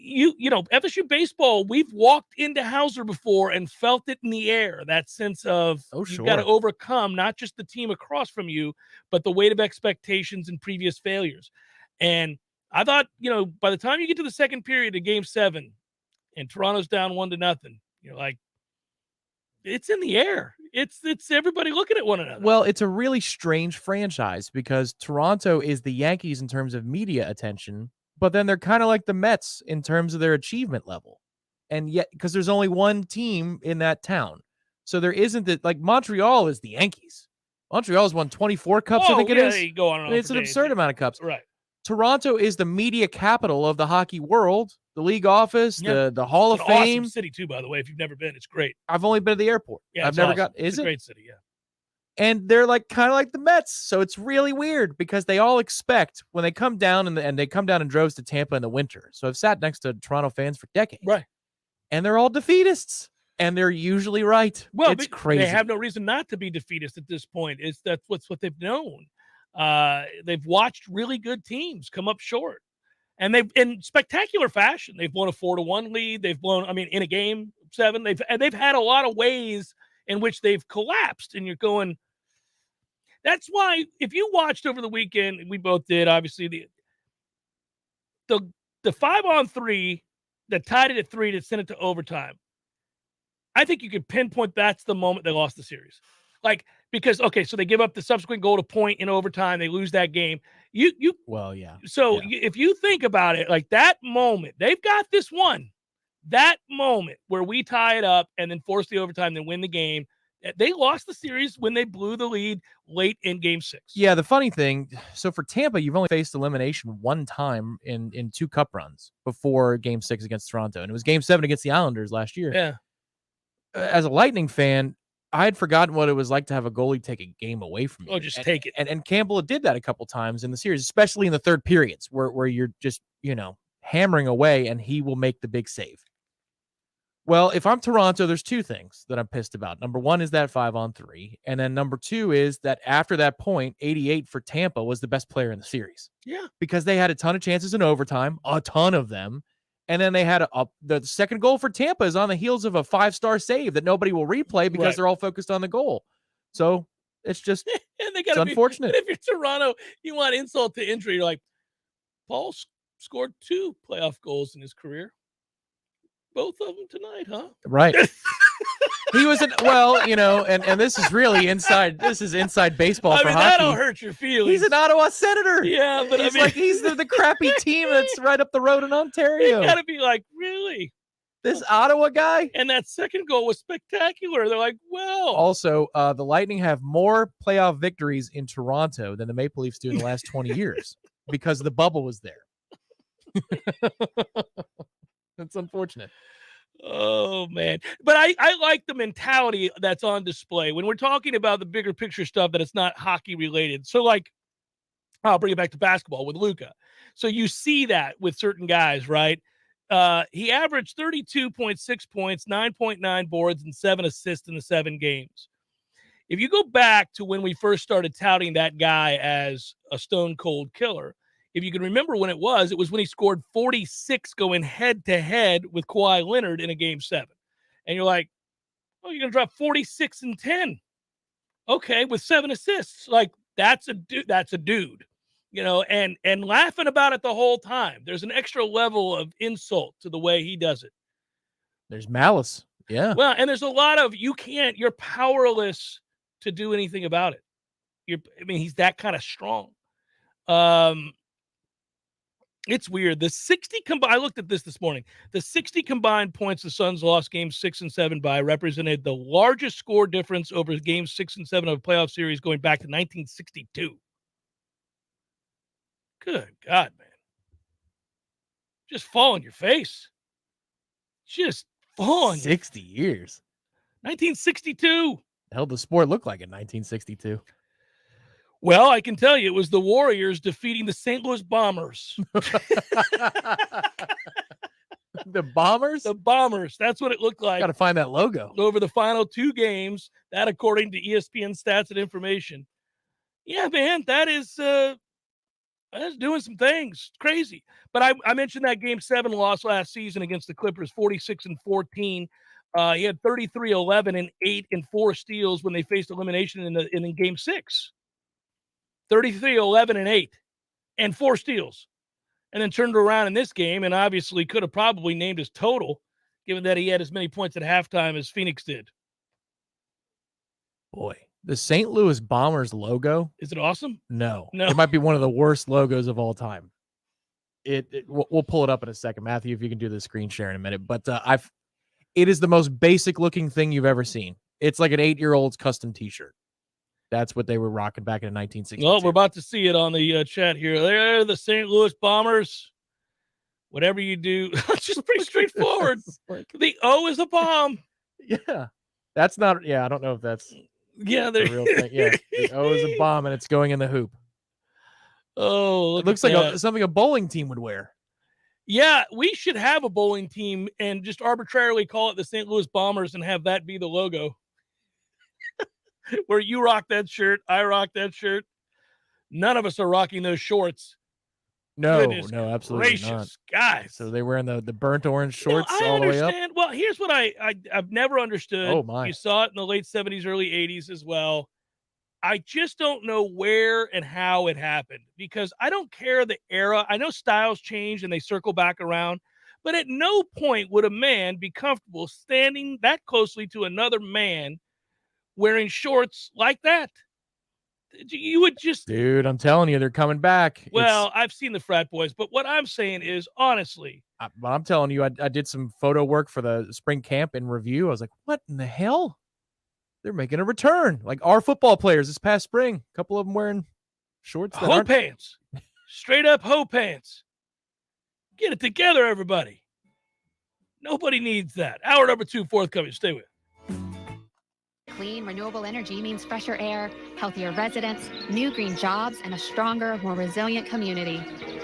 FSU baseball, we've walked into Hauser before and felt it in the air. That sense of you've got to overcome not just the team across from you, but the weight of expectations and previous failures. And I thought, by the time you get to the second period of Game 7 and Toronto's down 1-0, you're like, it's in the air. It's everybody looking at one another. Well, it's a really strange franchise because Toronto is the Yankees in terms of media attention, but then they're kind of like the Mets in terms of their achievement level. And yet, because there's only one team in that town. So there isn't that, like Montreal is the Yankees. Montreal's won 24 cups, I think it is. They go on and on It's for an days. absurd amount of cups. Right. Toronto is the media capital of the hockey world, the league office, the Hall It's of an Fame. awesome city too, by the way. If you've never been, it's great. I've only been to the airport. Yeah, I've it's never awesome. got. Is it's a it? great city? Yeah. And they're like kind of like the Mets, so it's really weird because they all expect when they come down and they come down in droves to Tampa in the winter. So I've sat next to Toronto fans for decades, right? And they're all defeatists, and they're usually right. Well, it's crazy. They have no reason not to be defeatist at this point. That's what they've known. They've watched really good teams come up short, and they've in spectacular fashion. They've blown a 4-1 lead. They've blown, in a game 7. They've had a lot of ways in which they've collapsed, and you're going. That's why if you watched over the weekend, we both did. Obviously, the 5-on-3 that tied it at 3 that sent it to overtime. I think you could pinpoint that's the moment they lost the series. Because so they give up the subsequent goal to point in overtime, they lose that game. Well, yeah. So if you think about it, like that moment, they've got this one. That moment where we tie it up and then force the overtime, then win the game. They lost the series when they blew the lead late in game 6. Yeah, the funny thing, so for Tampa, you've only faced elimination one time in 2 cup runs before game 6 against Toronto, and it was game 7 against the Islanders last year. Yeah. As a Lightning fan, I had forgotten what it was like to have a goalie take a game away from you. Oh, just take it. And Campbell did that a couple times in the series, especially in the third periods where you're just, hammering away and he will make the big save. Well, if I'm Toronto, there's 2 things that I'm pissed about. Number 1 is that 5-on-3. And then number 2 is that after that point, 88 for Tampa was the best player in the series. Yeah. Because they had a ton of chances in overtime, a ton of them. And then they had the second goal for Tampa is on the heels of a 5-star save that nobody will replay because they're all focused on the goal. So it's just and they it's unfortunate. If you're Toronto, you want insult to injury. You're like, Paul scored 2 playoff goals in his career. Both of them tonight, huh? Right. He was and this is really inside. This is inside baseball for hockey. That'll hurt your feelings. He's an Ottawa Senator. Yeah, but he's the crappy team that's right up the road in Ontario. You got to be like, really? This Ottawa guy? And that second goal was spectacular. They're like, well. Also, the Lightning have more playoff victories in Toronto than the Maple Leafs do in the last 20 years because the bubble was there. That's unfortunate. Oh, man. But I like the mentality that's on display when we're talking about the bigger picture stuff that it's not hockey related. So, I'll bring it back to basketball with Luka. So you see that with certain guys, right? He averaged 32.6 points, 9.9 boards, and 7 assists in the 7 games. If you go back to when we first started touting that guy as a stone cold killer, if you can remember when it was when he scored 46 going head-to-head with Kawhi Leonard in a game 7. And you're like, oh, you're going to drop 46 and 10. Okay, with 7 assists. That's a dude. And laughing about it the whole time. There's an extra level of insult to the way he does it. There's malice. Yeah. Well, and there's a lot of you're powerless to do anything about it. He's that kind of strong. It's weird. The 60 I looked at this morning. The 60 combined points the Suns lost games 6 and 7 by represented the largest score difference over games 6 and 7 of a playoff series going back to 1962. Good God, man. Just fall on your face. Just fall on 60 years. 1962. The hell the sport looked like in 1962? Well, I can tell you it was the Warriors defeating the St. Louis Bombers. The Bombers? The Bombers. That's what it looked like. Got to find that logo. Over the final 2 games, that according to ESPN stats and information. Yeah, man, that is doing some things. Crazy. But I mentioned that game 7 loss last season against the Clippers, 46 and 14. He had 33, 11, and 8 and 4 steals when they faced elimination in game 6. 33, 11, and 8, and 4 steals. And then turned around in this game and obviously could have probably named his total, given that he had as many points at halftime as Phoenix did. boy. The St. Louis Bombers logo. Is it awesome? No. No. It might be one of the worst logos of all time. We'll pull it up in a second, Matthew, if you can do the screen share in a minute. But it is the most basic looking thing you've ever seen. It's like an 8-year-old's custom T-shirt. That's what they were rocking back in 1962. Well, we're about to see it on the chat here. There, the St. Louis Bombers. Whatever you do, it's just pretty straightforward. The O is a bomb. Yeah. That's not, I don't know if that's the real thing. Yeah. The O is a bomb and it's going in the hoop. Oh, it looks like something a bowling team would wear. Yeah, we should have a bowling team and just arbitrarily call it the St. Louis Bombers and have that be the logo. Where you rock that shirt, I rock that shirt. None of us are rocking those shorts. No, Goodness absolutely gracious, not. Guys. So they're wearing the burnt orange shorts I all the way up. understand. Well, here's what I've never understood. Oh, my. You saw it in the late 70s, early 80s as well. I just don't know where and how it happened because I don't care the era. I know styles change and they circle back around, but at no point would a man be comfortable standing that closely to another man wearing shorts like that. You would just... Dude, I'm telling you, they're coming back. Well, I've seen the frat boys, but what I'm saying is, honestly... I'm telling you, I did some photo work for the spring camp in review. I was like, what in the hell? They're making a return. Like our football players this past spring. A couple of them wearing shorts. Hoe pants. Straight up hoe pants. Get it together, everybody. Nobody needs that. Hour number 2 forthcoming. Stay with. Clean, renewable energy means fresher air, healthier residents, new green jobs, and a stronger, more resilient community.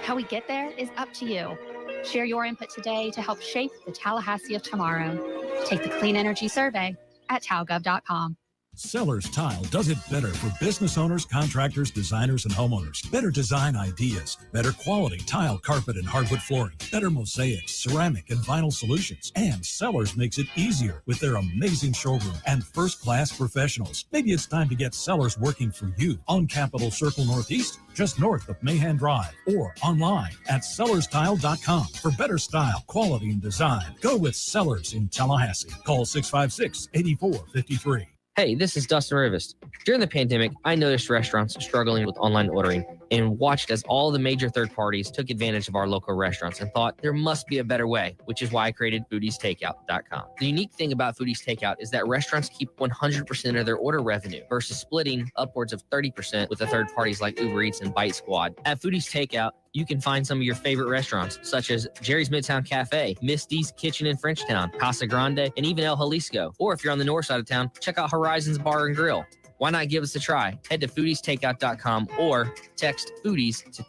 How we get there is up to you. Share your input today to help shape the Tallahassee of tomorrow. Take the Clean Energy Survey at talgov.com. Sellers Tile does it better for business owners, contractors, designers, and homeowners. Better design ideas, better quality tile, carpet, and hardwood flooring, better mosaics, ceramic, and vinyl solutions. And Sellers makes it easier with their amazing showroom and first-class professionals. Maybe it's time to get Sellers working for you on Capitol Circle Northeast, just north of Mahan Drive, or online at sellerstile.com for better style, quality, and design. Go with Sellers in Tallahassee. Call 656-8453. Hey, this is Dustin Rivest. During the pandemic, I noticed restaurants struggling with online ordering and watched as all the major third parties took advantage of our local restaurants and thought there must be a better way, which is why I created foodiestakeout.com. The unique thing about Foodies Takeout is that restaurants keep 100% of their order revenue versus splitting upwards of 30% with the third parties like Uber Eats and Bite Squad. At Foodies Takeout, you can find some of your favorite restaurants, such as Jerry's Midtown Cafe, Misty's Kitchen in Frenchtown, Casa Grande, and even El Jalisco. Or if you're on the north side of town, check out Horizons Bar and Grill. Why not give us a try? Head to foodiestakeout.com or text foodies to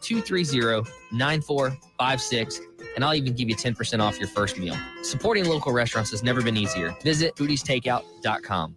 230-9456, and I'll even give you 10% off your first meal. Supporting local restaurants has never been easier. Visit foodiestakeout.com.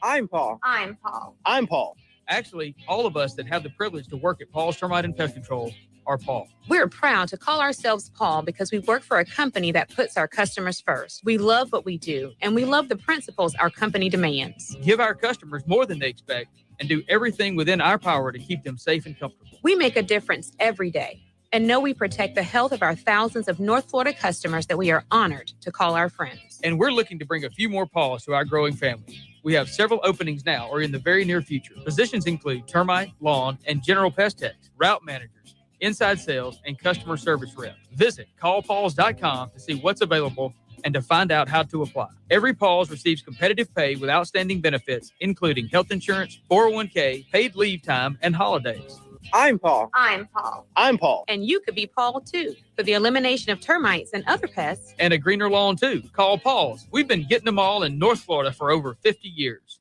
I'm Paul. I'm Paul. I'm Paul. Actually, all of us that have the privilege to work at Paul's Termite and Pest Control are Paul. We're proud to call ourselves Paul because we work for a company that puts our customers first. We love what we do, and we love the principles our company demands. Give our customers more than they expect and do everything within our power to keep them safe and comfortable. We make a difference every day and know we protect the health of our thousands of North Florida customers that we are honored to call our friends. And we're looking to bring a few more Pauls to our growing family. We have several openings now or in the very near future. Positions include termite, lawn, and general pest techs, route managers, inside sales, and customer service rep. Visit callpauls.com to see what's available and to find out how to apply. Every Pauls receives competitive pay with outstanding benefits, including health insurance, 401k, paid leave time, and holidays. I'm Paul. I'm Paul. I'm Paul. And you could be Paul, too, for the elimination of termites and other pests. And a greener lawn, too. Call Paul's. We've been getting them all in North Florida for over 50 years.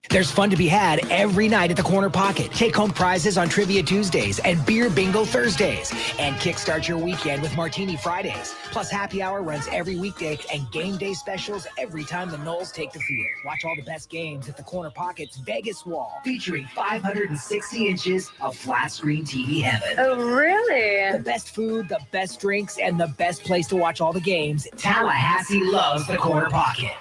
There's fun to be had every night at the Corner Pocket. Take home prizes on Trivia Tuesdays and Beer Bingo Thursdays. And kickstart your weekend with Martini Fridays. Plus happy hour runs every weekday and game day specials every time the Noles take the field. Watch all the best games at the Corner Pocket's Vegas wall, featuring 560 inches of flat screen TV heaven. Oh, really? The best food, the best drinks, and the best place to watch all the games. Tallahassee loves the Corner Pocket.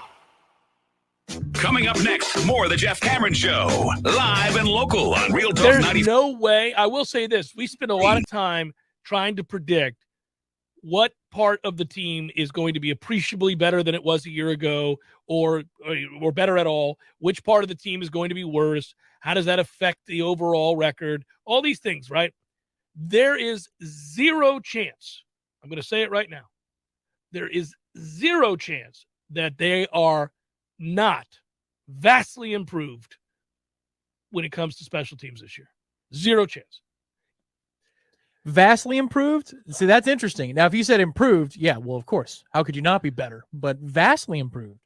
Coming up next, more of the Jeff Cameron Show, live and local on Real Talk There's 90. no way. I will say this. We spend a lot of time trying to predict what part of the team is going to be appreciably better than it was a year ago or better at all? Which part of the team is going to be worse? How does that affect the overall record? All these things, right? There is zero chance. I'm going to say it right now. There is zero chance that they are not vastly improved when it comes to special teams this year. Zero chance. Vastly improved? See, that's interesting. Now, if you said improved, yeah, well, of course. How could you not be better? But vastly improved.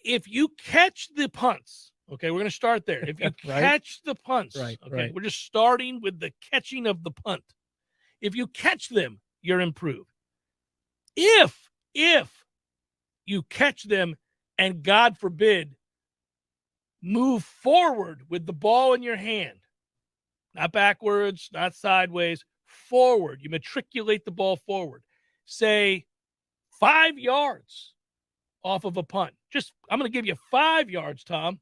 If you catch the punts, okay, we're going to start there. If you Right. catch the punts, Right, okay, right. we're just starting with the catching of the punt. If you catch them, you're improved. If you catch them and, God forbid, move forward with the ball in your hand, not backwards, not sideways, forward. You matriculate the ball forward. Say 5 yards off of a punt. I'm going to give you 5 yards, Tom.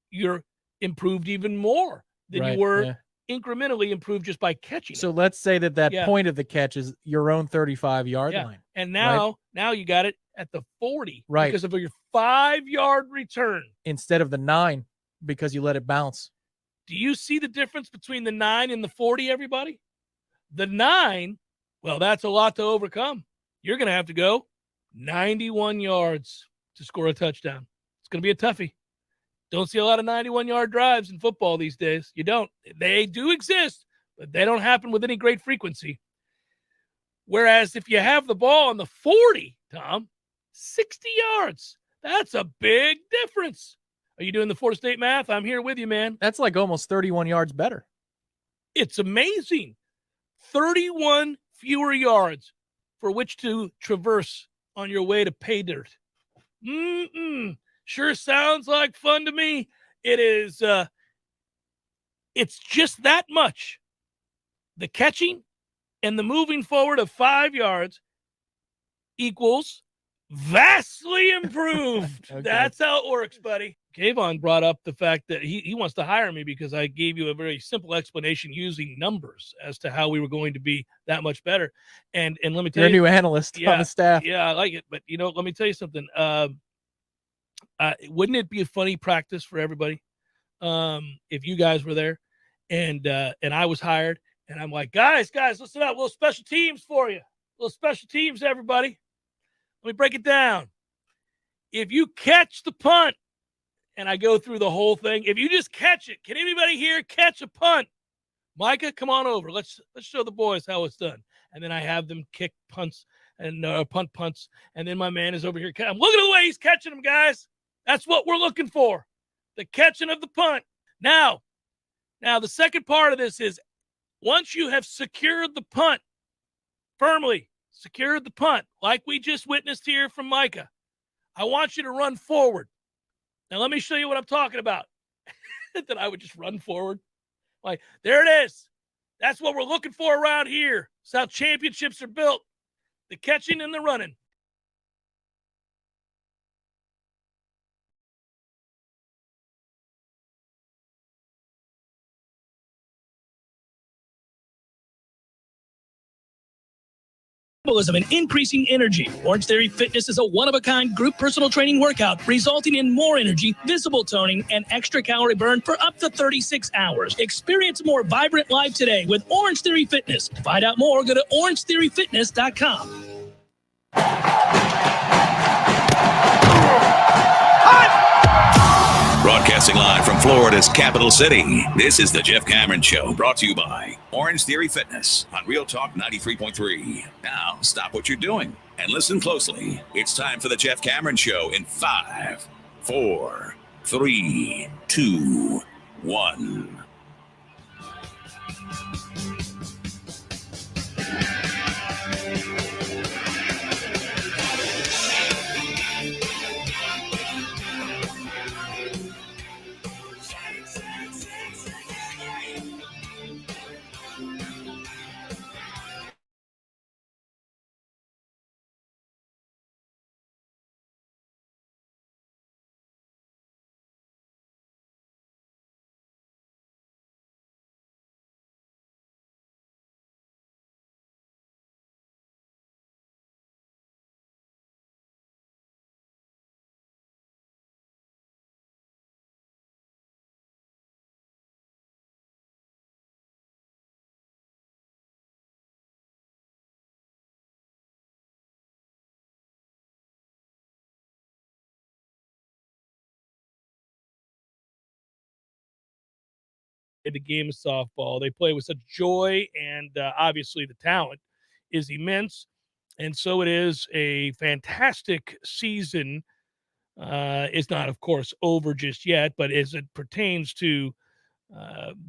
You're improved even more than Right, you were yeah. incrementally improved just by catching So it. let's say that Yeah. point of the catch is your own 35-yard Yeah. line. And right? now you got it at the 40 Right. because of your 5-yard return. Instead of the 9 because you let it bounce. Do you see the difference between the 9 and the 40, everybody? The 9, well, that's a lot to overcome. You're going to have to go 91 yards to score a touchdown. It's going to be a toughie. Don't see a lot of 91-yard drives in football these days. You don't. They do exist, but they don't happen with any great frequency. Whereas if you have the ball on the 40, Tom, 60 yards, that's a big difference. Are you doing the Florida State math? I'm here with you, man. That's like almost 31 yards better. It's amazing. 31 fewer yards for which to traverse on your way to pay dirt. Sure sounds like fun to me. It is. It's just that much. The catching and the moving forward of 5 yards equals vastly improved. Okay. That's how it works, buddy. Kayvon brought up the fact that he wants to hire me because I gave you a very simple explanation using numbers as to how we were going to be that much better. And let me tell You're a you, new analyst on the staff. Yeah, I like it. But, let me tell you something. Wouldn't it be a funny practice for everybody if you guys were there and I was hired and I'm like, guys, listen up. Little special teams for you. Little special teams, everybody. Let me break it down. If you catch the punt, and I go through the whole thing, if you just catch it, can anybody here catch a punt? Micah, come on over. Let's show the boys how it's done. And then I have them kick punts and punt punts. And then my man is over here. I'm looking at the way he's catching them, guys. That's what we're looking for. The catching of the punt. Now the second part of this is once you have secured the punt, firmly secured the punt, like we just witnessed here from Micah, I want you to run forward. Now, let me show you what I'm talking about. That I would just run forward. Like, there it is. That's what we're looking for around here. It's how championships are built. The catching and the running. And increasing energy. Orange Theory Fitness is a one-of-a-kind group personal training workout resulting in more energy, visible toning, and extra calorie burn for up to 36 hours. Experience a more vibrant life today with Orange Theory Fitness. To find out more, go to orangetheoryfitness.com. Broadcasting live from Florida's capital city, this is the Jeff Cameron Show, brought to you by Orange Theory Fitness on Real Talk 93.3. Now, stop what you're doing and listen closely. It's time for the Jeff Cameron Show in 5, 4, 3, 2, 1. the game of softball. They play with such joy, and obviously the talent is immense. And so it is a fantastic season. It's not, of course, over just yet, but as it pertains to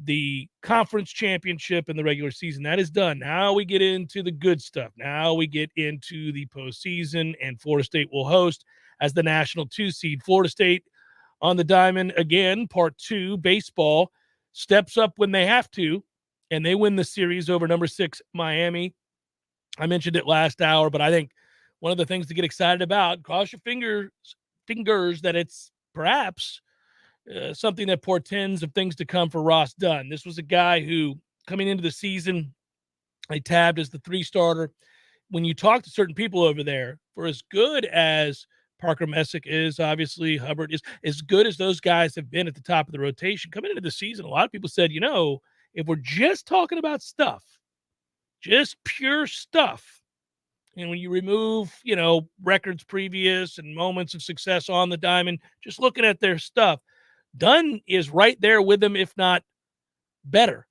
the conference championship and the regular season, that is done. Now we get into the good stuff. Now we get into the postseason, and Florida State will host as the national 2 seed. Florida State on the diamond again, part 2. Baseball steps up when they have to, and they win the series over number 6 Miami. I mentioned it last hour, but I think one of the things to get excited about, cross your fingers that it's perhaps something that portends of things to come for Ross Dunn. This was a guy who, coming into the season, I tabbed as the 3 starter. When you talk to certain people over there, for as good as Parker Messick is, obviously Hubbard is, as good as those guys have been at the top of the rotation coming into the season, a lot of people said, if we're just talking about stuff, just pure stuff, and when you remove, records previous and moments of success on the diamond, just looking at their stuff, Dunn is right there with them, if not better.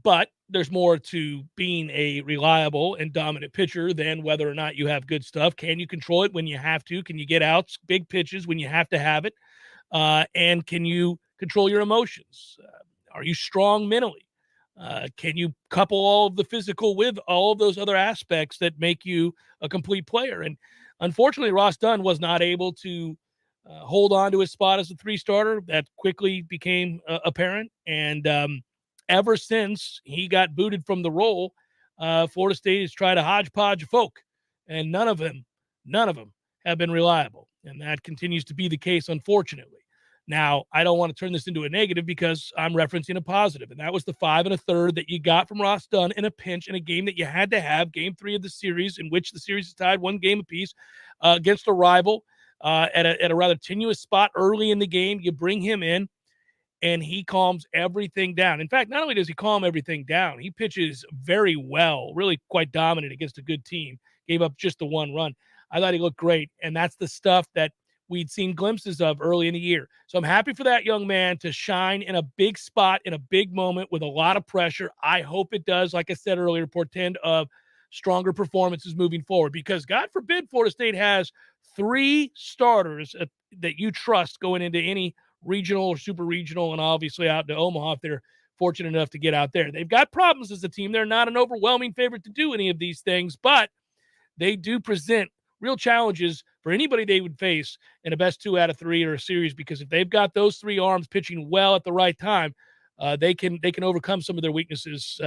But there's more to being a reliable and dominant pitcher than whether or not you have good stuff. Can you control it when you have to? Can you get outs, big pitches when you have to have it? And can you control your emotions? Are you strong mentally? Can you couple all of the physical with all of those other aspects that make you a complete player? And unfortunately, Ross Dunn was not able to hold on to his spot as a 3 starter. That quickly became apparent. And ever since he got booted from the role, Florida State has tried a hodgepodge of folk, and none of them have been reliable. And that continues to be the case, unfortunately. Now, I don't want to turn this into a negative because I'm referencing a positive, and that was the 5 1/3 that you got from Ross Dunn in a pinch in a game that you had to have, game 3 of the series, in which the series is tied 1 game apiece against a rival at a rather tenuous spot early in the game. You bring him in, and he calms everything down. In fact, not only does he calm everything down, he pitches very well, really quite dominant against a good team. Gave up just the 1 run. I thought he looked great, and that's the stuff that we'd seen glimpses of early in the year. So I'm happy for that young man to shine in a big spot, in a big moment with a lot of pressure. I hope it does, like I said earlier, portend of stronger performances moving forward, because God forbid Florida State has 3 starters that you trust going into any regional or super regional, and obviously out to Omaha if they're fortunate enough to get out there. They've got problems as a team. They're not an overwhelming favorite to do any of these things, but they do present real challenges for anybody they would face in a best 2 out of 3 or a series, because if they've got those 3 arms pitching well at the right time, they can overcome some of their weaknesses,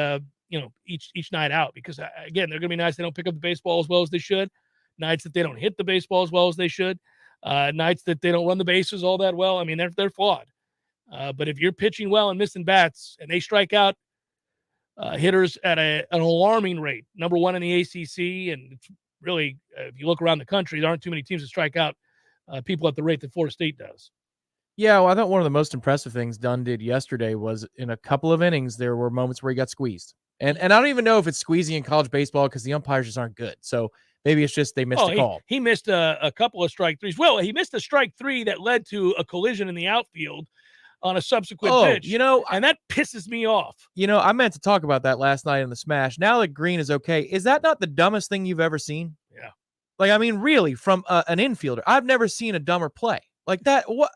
each night out. Because again, they're going to be nights they don't pick up the baseball as well as they should, nights that they don't hit the baseball as well as they should, nights that they don't run the bases all that well. I mean, they're flawed. But if you're pitching well and missing bats, and they strike out hitters at an alarming rate, number 1 in the ACC, and it's really, if you look around the country, there aren't too many teams that strike out people at the rate that Florida State does. Yeah, well, I thought one of the most impressive things Dunn did yesterday was in a couple of innings, there were moments where he got squeezed. And I don't even know if it's squeezing in college baseball because the umpires just aren't good. So maybe it's just they missed a call. He missed a couple of strike threes. Well, he missed a strike 3 that led to a collision in the outfield on a subsequent pitch. And that pisses me off. I meant to talk about that last night in the Smash. Now that Green is okay, is that not the dumbest thing you've ever seen? Yeah. Like, I mean, really, from an infielder, I've never seen a dumber play like that. What?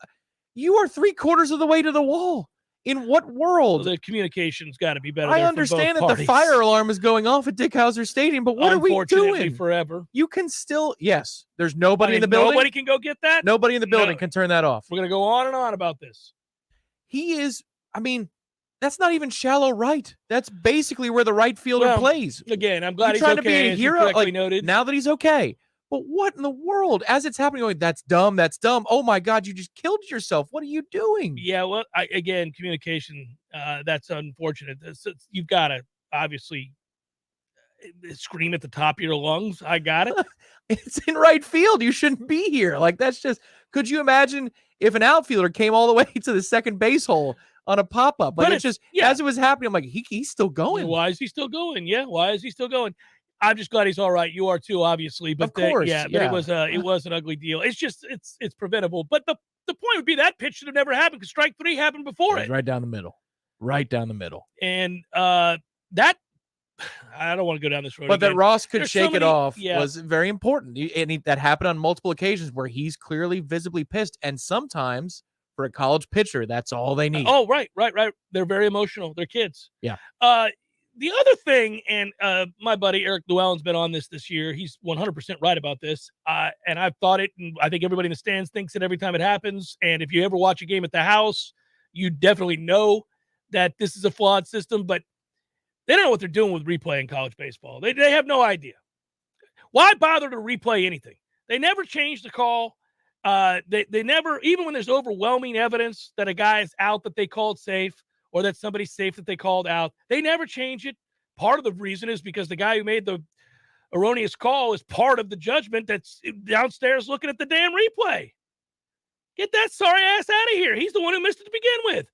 You are 3/4 of the way to the wall. In what world? Well, the communication's got to be better. I understand that the fire alarm is going off at Dick Hauser Stadium, but what are we doing? Forever. You can still, yes, there's nobody in the building. Nobody can go get that? Nobody in the building can turn that off. We're going to go on and on about this. He is, that's not even shallow right. That's basically where the right fielder plays. Again, I'm glad he's trying okay. to be a hero, correctly noted. Now that he's okay. But what in the world? As it's happening, going, that's dumb. That's dumb. Oh my God, you just killed yourself. What are you doing? Yeah, well, again, communication, that's unfortunate. You've got to obviously scream at the top of your lungs. I got it. It's in right field. You shouldn't be here. Like, that's just, could you imagine if an outfielder came all the way to the second base hole on a pop-up? Like, it's just, as it was happening, I'm like, he's still going. Why is he still going? Yeah, why is he still going? I'm just glad he's all right. You are too, obviously. But of course, but it was an ugly deal. It's just it's preventable. But the point would be that pitch should have never happened because strike 3 happened before it. Right down the middle. right down the middle. And that, I don't want to go down this road. But again. that Ross could There's shake so it many- off yeah. was very important. That happened on multiple occasions where he's clearly visibly pissed. And sometimes for a college pitcher, that's all they need. Oh, right. They're very emotional. They're kids. Yeah. The other thing, and my buddy Eric Llewellyn's been on this year. He's 100% right about this. And I've thought it, and I think everybody in the stands thinks it every time it happens. And if you ever watch a game at the house, you definitely know that this is a flawed system, but they don't know what they're doing with replay in college baseball. They have no idea. Why bother to replay anything? They never change the call. They never, even when there's overwhelming evidence that a guy is out that they called safe, or that somebody's safe that they called out, they never change it. Part of the reason is because the guy who made the erroneous call is part of the judgment that's downstairs looking at the damn replay. Get that sorry ass out of here. He's the one who missed it to begin with.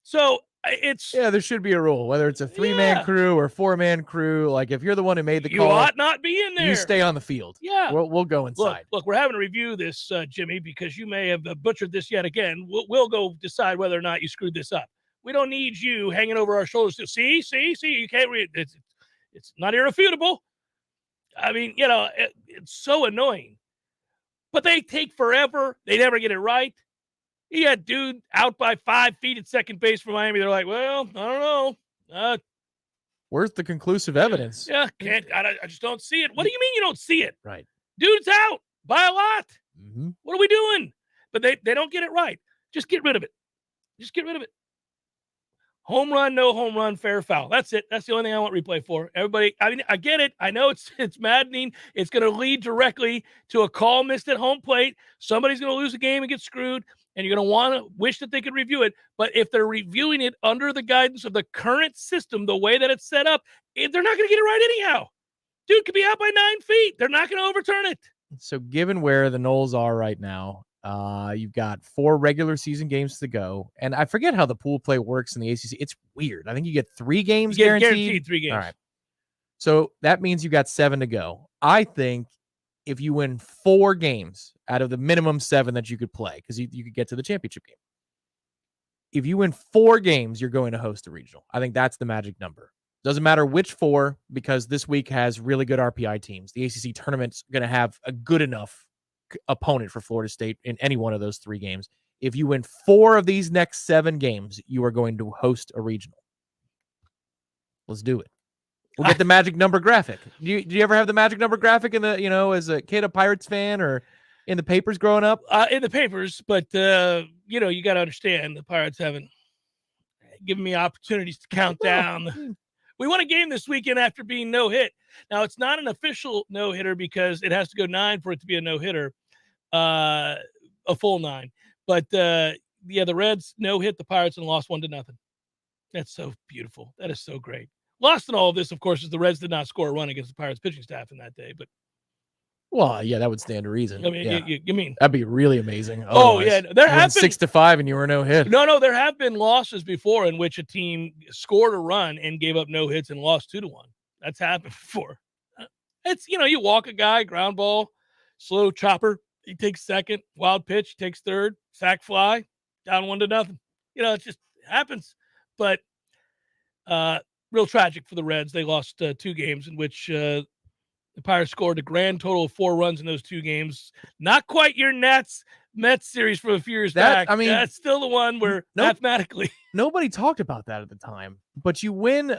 So it's... Yeah, there should be a rule, whether it's a 3-man crew or 4-man crew. Like, if you're the one who made the You call, ought not be in there. You stay on the field. Yeah. We'll go inside. Look, we're having to review this, Jimmy, because you may have butchered this yet again. We'll go decide whether or not you screwed this up. We don't need you hanging over our shoulders to see. You can't read it. It's not irrefutable. I mean, it's so annoying. But they take forever. They never get it right. He had dude out by 5 feet at second base for Miami. They're like, well, I don't know. Where's the conclusive evidence? Yeah, I just don't see it. What do you mean you don't see it? Right. Dude's out by a lot. Mm-hmm. What are we doing? But they don't get it right. Just get rid of it. Just get rid of it. Home run, no home run, fair foul. That's it. That's the only thing I want replay for. Everybody, I mean, I get it. I know it's maddening. It's going to lead directly to a call missed at home plate. Somebody's going to lose a game and get screwed, and you're going to want to wish that they could review it. But if they're reviewing it under the guidance of the current system, the way that it's set up, they're not going to get it right anyhow. Dude could be out by 9 feet. They're not going to overturn it. So given where the Noles are right now, you've got 4 regular season games to go. And I forget how the pool play works in the ACC. It's weird. I think you get 3 games guaranteed. 3 games. All right. So that means you got 7 to go. I think if you win 4 games out of the minimum 7 that you could play, because you could get to the championship game. If you win 4 games, you're going to host a regional. I think that's the magic number. Doesn't matter which 4, because this week has really good RPI teams. The ACC tournament's going to have a good enough opponent for Florida State in any one of those 3 games. If you win 4 of these next 7 games, you are going to host a regional. Let's do it. We'll get the magic number graphic. Do you ever have the magic number graphic in the, as a kid, a Pirates fan, or in the papers growing up? In the papers, but you got to understand the Pirates haven't given me opportunities to count down. We won a game this weekend after being no-hit. Now, it's not an official no-hitter because it has to go 9 for it to be a no-hitter, a full 9. But, the Reds no-hit the Pirates and lost 1-0. That's so beautiful. That is so great. Lost in all of this, of course, is the Reds did not score a run against the Pirates pitching staff in that day. But well, yeah, that would stand to reason. I mean, yeah. you mean that'd be really amazing. Oh, yeah. There have been 6-5 and you were no hit. No, there have been losses before in which a team scored a run and gave up no hits and lost 2-1. That's happened before. It's, you walk a guy, ground ball, slow chopper. He takes second, wild pitch, takes third, sack fly, down 1-0. It just happens. But real tragic for the Reds. They lost 2 games in which the Pirates scored a grand total of 4 runs in those 2 games. Not quite your Mets series from a few years back. I mean, that's still the one where mathematically nobody talked about that at the time. But you win.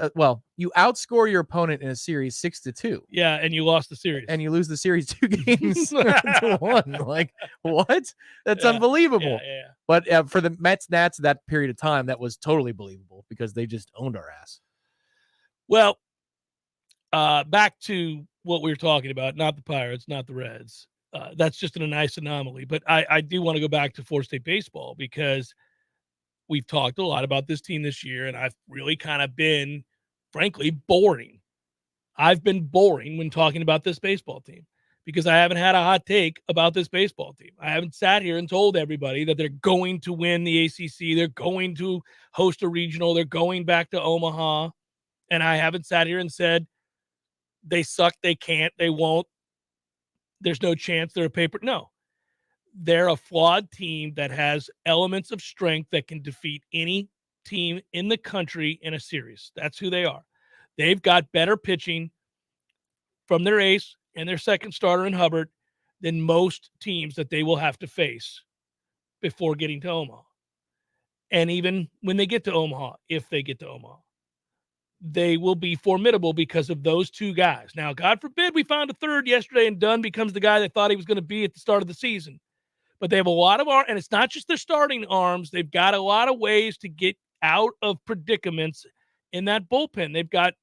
You outscore your opponent in a series 6-2. Yeah, and you lost the series, and you lose the series 2 games to 1. Like, what? That's unbelievable. Yeah. But for the Mets, Nats, that period of time, that was totally believable because they just owned our ass. Well, back to what we were talking about, not the Pirates, not the Reds. That's just a nice anomaly. But I do want to go back to Florida State baseball because we've talked a lot about this team this year, and I've really kind of been, frankly, boring. I've been boring when talking about this baseball team because I haven't had a hot take about this baseball team. I haven't sat here and told everybody that they're going to win the ACC, they're going to host a regional, they're going back to Omaha, and I haven't sat here and said, they suck, they can't, they won't, there's no chance, they're a paper. No. They're a flawed team that has elements of strength that can defeat any team in the country in a series. That's who they are. They've got better pitching from their ace and their second starter in Hubbard than most teams that they will have to face before getting to Omaha. And even when they get to Omaha, if they get to Omaha, they will be formidable because of those two guys. Now, God forbid we found a third yesterday and Dunn becomes the guy they thought he was going to be at the start of the season. But they have a lot of arms, and it's not just their starting arms. They've got a lot of ways to get out of predicaments in that bullpen. They've got,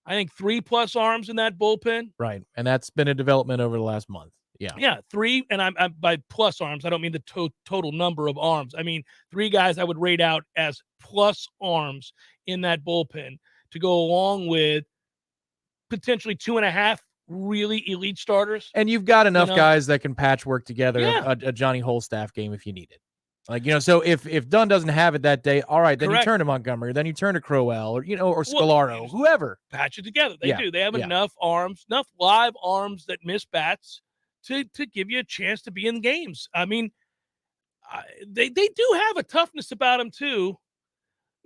I think, 3+ arms in that bullpen. Right. And that's been a development over the last month. Yeah. Yeah, 3, and I'm by plus arms, I don't mean the total number of arms. I mean 3 guys I would rate out as plus arms in that bullpen to go along with potentially 2.5 really elite starters. And you've got enough guys that can patchwork together Yeah. a Johnny Holstaff game if you need it. Like, so if Dunn doesn't have it that day, all right, then Correct. you turn to Montgomery, then you turn to Crowell, or or Scolaro, whoever. Patch it together. They Yeah, do. They have yeah. enough arms, enough live arms that miss bats to give you a chance to be in games. I mean, they do have a toughness about them too.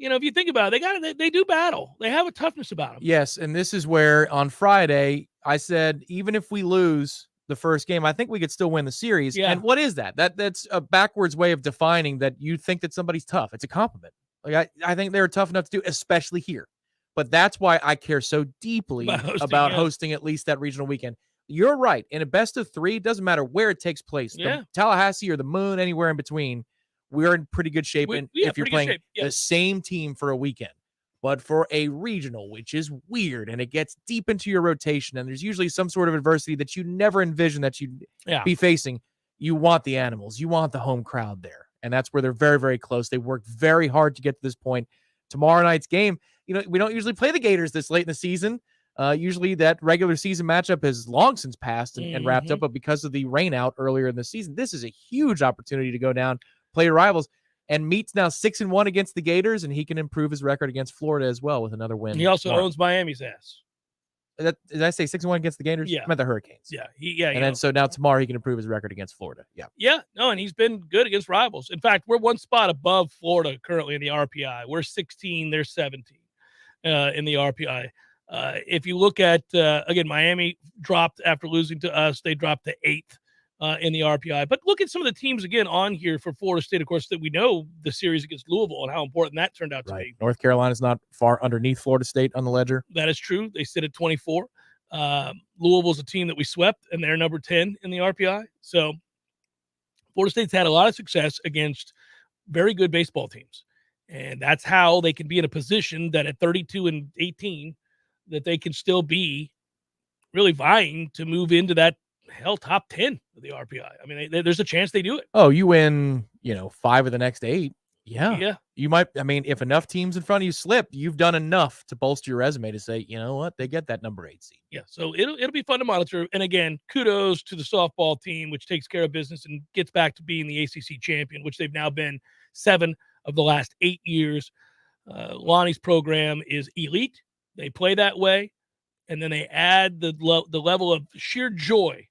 If you think about it, they do battle. They have a toughness about them. Yes, and this is where on Friday I said even if we lose the first game, I think we could still win the series. Yeah. And what is that? That's a backwards way of defining that you think that somebody's tough. It's a compliment. Like I think they're tough enough to do, especially here. But that's why I care so deeply about hosting at least that regional weekend. You're right. In a best of 3, it doesn't matter where it takes place. Yeah. Tallahassee or the Moon, anywhere in between, we're in pretty good shape. And if you're pretty good playing shape, yeah. the same team for a weekend, but for a regional, which is weird, and it gets deep into your rotation, and there's usually some sort of adversity that you never envisioned that you'd be facing, you want the Animals. You want the home crowd there. And that's where they're very, very close. They worked very hard to get to this point. Tomorrow night's game, we don't usually play the Gators this late in the season. Usually that regular season matchup has long since passed and wrapped up, but because of the rain out earlier in the season, this is a huge opportunity to go down, play your rivals. And Meat's now 6-1 against the Gators, and he can improve his record against Florida as well with another win. He also owns Miami's ass. Did I say 6-1 against the Gators? Yeah. I meant the Hurricanes. Yeah. And then so now tomorrow he can improve his record against Florida. Yeah. Yeah. No, and he's been good against rivals. In fact, we're one spot above Florida currently in the RPI. We're 16, they're 17 in the RPI. If you look at, again, Miami dropped after losing to us. They dropped to 8th. In the RPI. But look at some of the teams, again, on here for Florida State, of course, that we know the series against Louisville and how important that turned out to be. North Carolina's not far underneath Florida State on the ledger. That is true. They sit at 24. Louisville's a team that we swept, and they're number 10 in the RPI. So Florida State's had a lot of success against very good baseball teams. And that's how they can be in a position that at 32-18, that they can still be really vying to move into that top 10 of the RPI. I mean, there's a chance they do it. Oh, you win, 5 of the next 8. Yeah. You might, if enough teams in front of you slip, you've done enough to bolster your resume to say, you know what, they get that number 8 seed. Yeah. So it'll be fun to monitor. And again, kudos to the softball team, which takes care of business and gets back to being the ACC champion, which they've now been 7 of the last 8 years. Lonnie's program is elite. They play that way. And then they add the level of sheer joy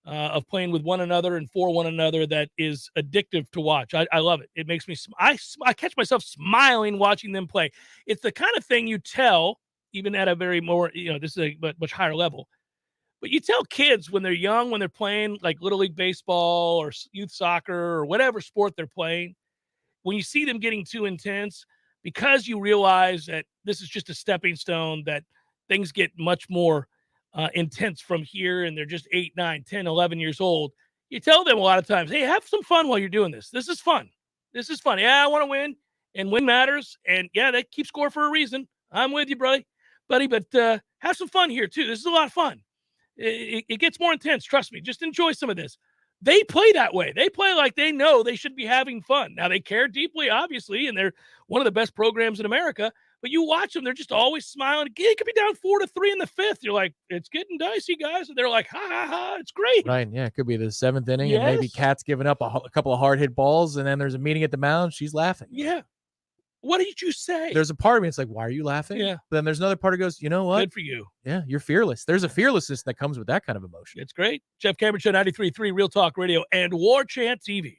of playing with one another and for one another that is addictive to watch. I love it. It makes me I catch myself smiling watching them play. It's the kind of thing you tell, even at a very more, this is a much higher level, but you tell kids when they're young, when they're playing like Little League Baseball or youth soccer or whatever sport they're playing, when you see them getting too intense, because you realize that this is just a stepping stone, that things get much more intense from here, and they're just 8, 9, 10, 11 years old. You tell them a lot of times, hey, have some fun while you're doing this. This is fun. This is fun. Yeah, I want to win, and win matters. And yeah, they keep score for a reason. I'm with you, buddy. But have some fun here too. This is a lot of fun. It gets more intense. Trust me. Just enjoy some of this. They play that way. They play like they know they should be having fun. Now, they care deeply, obviously, and they're one of the best programs in America. But you watch them, they're just always smiling. It could be down 4-3 in the 5th. You're like, it's getting dicey, guys. And they're like, ha, ha, ha, it's great. Right, yeah. It could be the 7th inning, and maybe Kat's giving up a couple of hard-hit balls, and then there's a meeting at the mound. She's laughing. Yeah. What did you say? There's a part of me, it's like, why are you laughing? Yeah. But then there's another part that goes, you know what? Good for you. Yeah, you're fearless. There's a fearlessness that comes with that kind of emotion. It's great. Jeff Cameron Show, 93.3 Real Talk Radio and Warchant TV.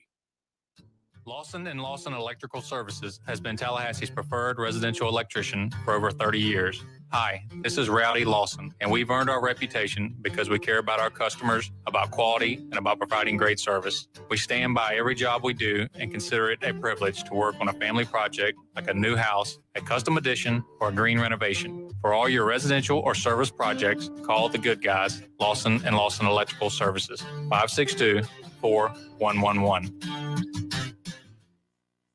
Lawson & Lawson Electrical Services has been Tallahassee's preferred residential electrician for over 30 years. Hi, this is Rowdy Lawson, and we've earned our reputation because we care about our customers, about quality, and about providing great service. We stand by every job we do and consider it a privilege to work on a family project like a new house, a custom addition, or a green renovation. For all your residential or service projects, call the good guys, Lawson & Lawson Electrical Services, 562-4111.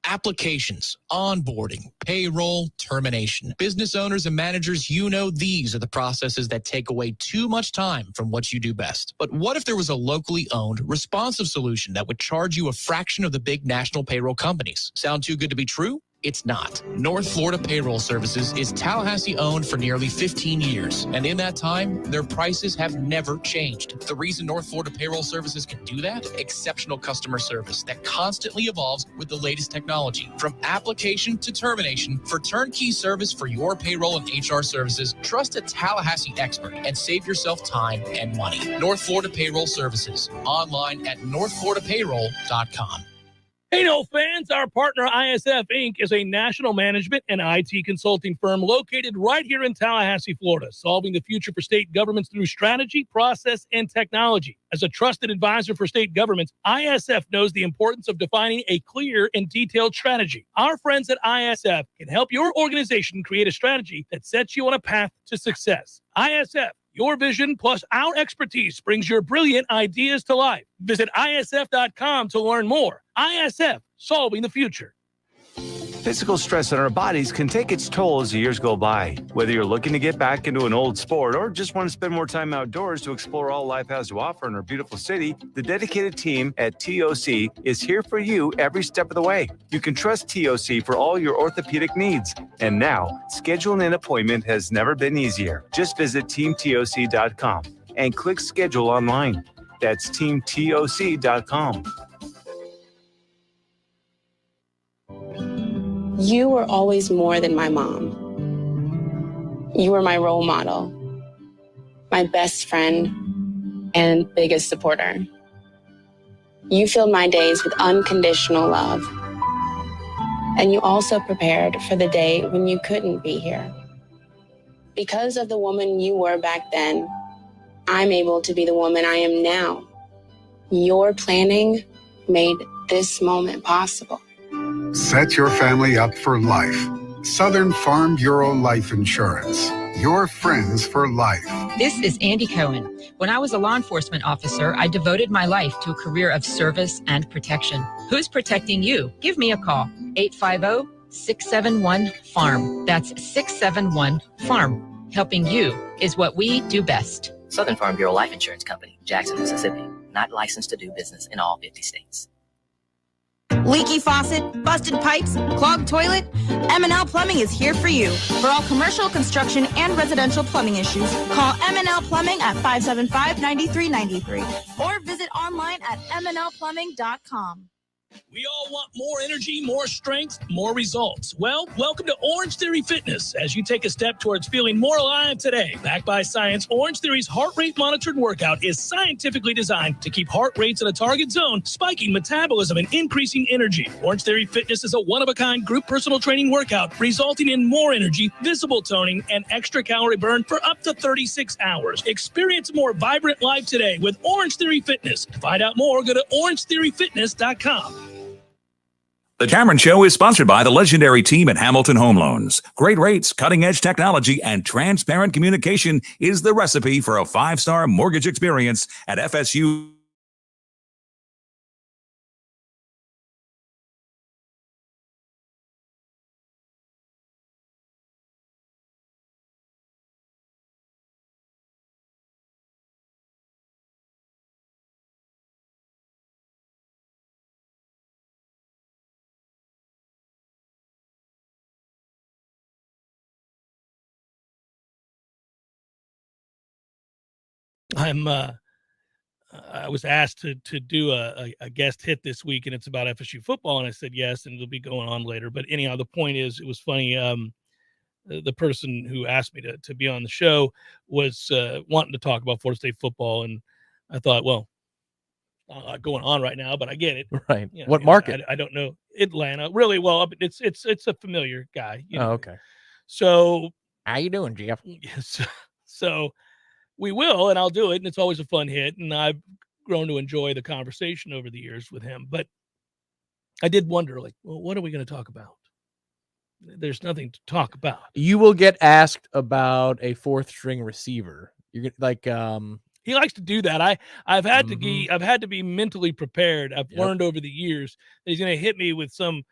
Applications, onboarding, payroll, termination. Business owners and managers, these are the processes that take away too much time from what you do best. But what if there was a locally owned, responsive solution that would charge you a fraction of the big national payroll companies? Sound too good to be true? It's not. North Florida Payroll Services is Tallahassee owned for nearly 15 years. And in that time, their prices have never changed. The reason North Florida Payroll Services can do that? Exceptional customer service that constantly evolves with the latest technology. From application to termination, for turnkey service for your payroll and HR services, trust a Tallahassee expert and save yourself time and money. North Florida Payroll Services. Online at northfloridapayroll.com. Hey, Nole fans, our partner ISF Inc. is a national management and IT consulting firm located right here in Tallahassee, Florida, solving the future for state governments through strategy, process, and technology. As a trusted advisor for state governments, ISF knows the importance of defining a clear and detailed strategy. Our friends at ISF can help your organization create a strategy that sets you on a path to success. ISF, your vision plus our expertise brings your brilliant ideas to life. Visit ISF.com to learn more. ISF, solving the future. Physical stress on our bodies can take its toll as the years go by. Whether you're looking to get back into an old sport or just want to spend more time outdoors to explore all life has to offer in our beautiful city, the dedicated team at TOC is here for you every step of the way. You can trust TOC for all your orthopedic needs. And now, scheduling an appointment has never been easier. Just visit teamtoc.com and click schedule online. That's teamtoc.com. You were always more than my mom. You were my role model, my best friend, and biggest supporter. You filled my days with unconditional love. And you also prepared for the day when you couldn't be here. Because of the woman you were back then, I'm able to be the woman I am now. Your planning made this moment possible. Set your family up for life. Southern Farm Bureau Life Insurance. Your friends for life. This is Andy Cohen. When I was a law enforcement officer, I devoted my life to a career of service and protection. Who's protecting you? Give me a call. 850-671-FARM. That's 671-FARM. Helping you is what we do best. Southern Farm Bureau Life Insurance Company, Jackson, Mississippi. Not licensed to do business in all 50 states. Leaky faucet, busted pipes, clogged toilet? M&L Plumbing is here for you. For all commercial, construction, and residential plumbing issues, call M&L Plumbing at 575-9393 or visit online at mnlplumbing.com. We all want more energy, more strength, more results. Well, welcome to Orange Theory Fitness as you take a step towards feeling more alive today. Backed by science, Orange Theory's heart rate monitored workout is scientifically designed to keep heart rates in a target zone, spiking metabolism and increasing energy. Orange Theory Fitness is a one-of-a-kind group personal training workout resulting in more energy, visible toning, and extra calorie burn for up to 36 hours. Experience a more vibrant life today with Orange Theory Fitness. To find out more, go to orangetheoryfitness.com. The Cameron Show is sponsored by the legendary team at Hamilton Home Loans. Great rates, cutting-edge technology, and transparent communication is the recipe for a 5-star mortgage experience at FSU. I was asked to do a guest hit this week, and it's about FSU football, and I said yes, and it'll be going on later. But anyhow, the point is, it was funny. The person who asked me to be on the show was wanting to talk about Florida State football, and I thought, well, going on right now, but I get it. Right. You know, What market? I don't know. Atlanta. Really well. It's a familiar guy. You know? Oh, okay. So how you doing, Jeff? Yes. So we will, and I'll do it. And it's always a fun hit. And I've grown to enjoy the conversation over the years with him. But I did wonder, like, well, what are we going to talk about? There's nothing to talk about. You will get asked about a fourth string receiver. You're gonna like he likes to do that. I've had to be mentally prepared. I've learned over the years that he's going to hit me with some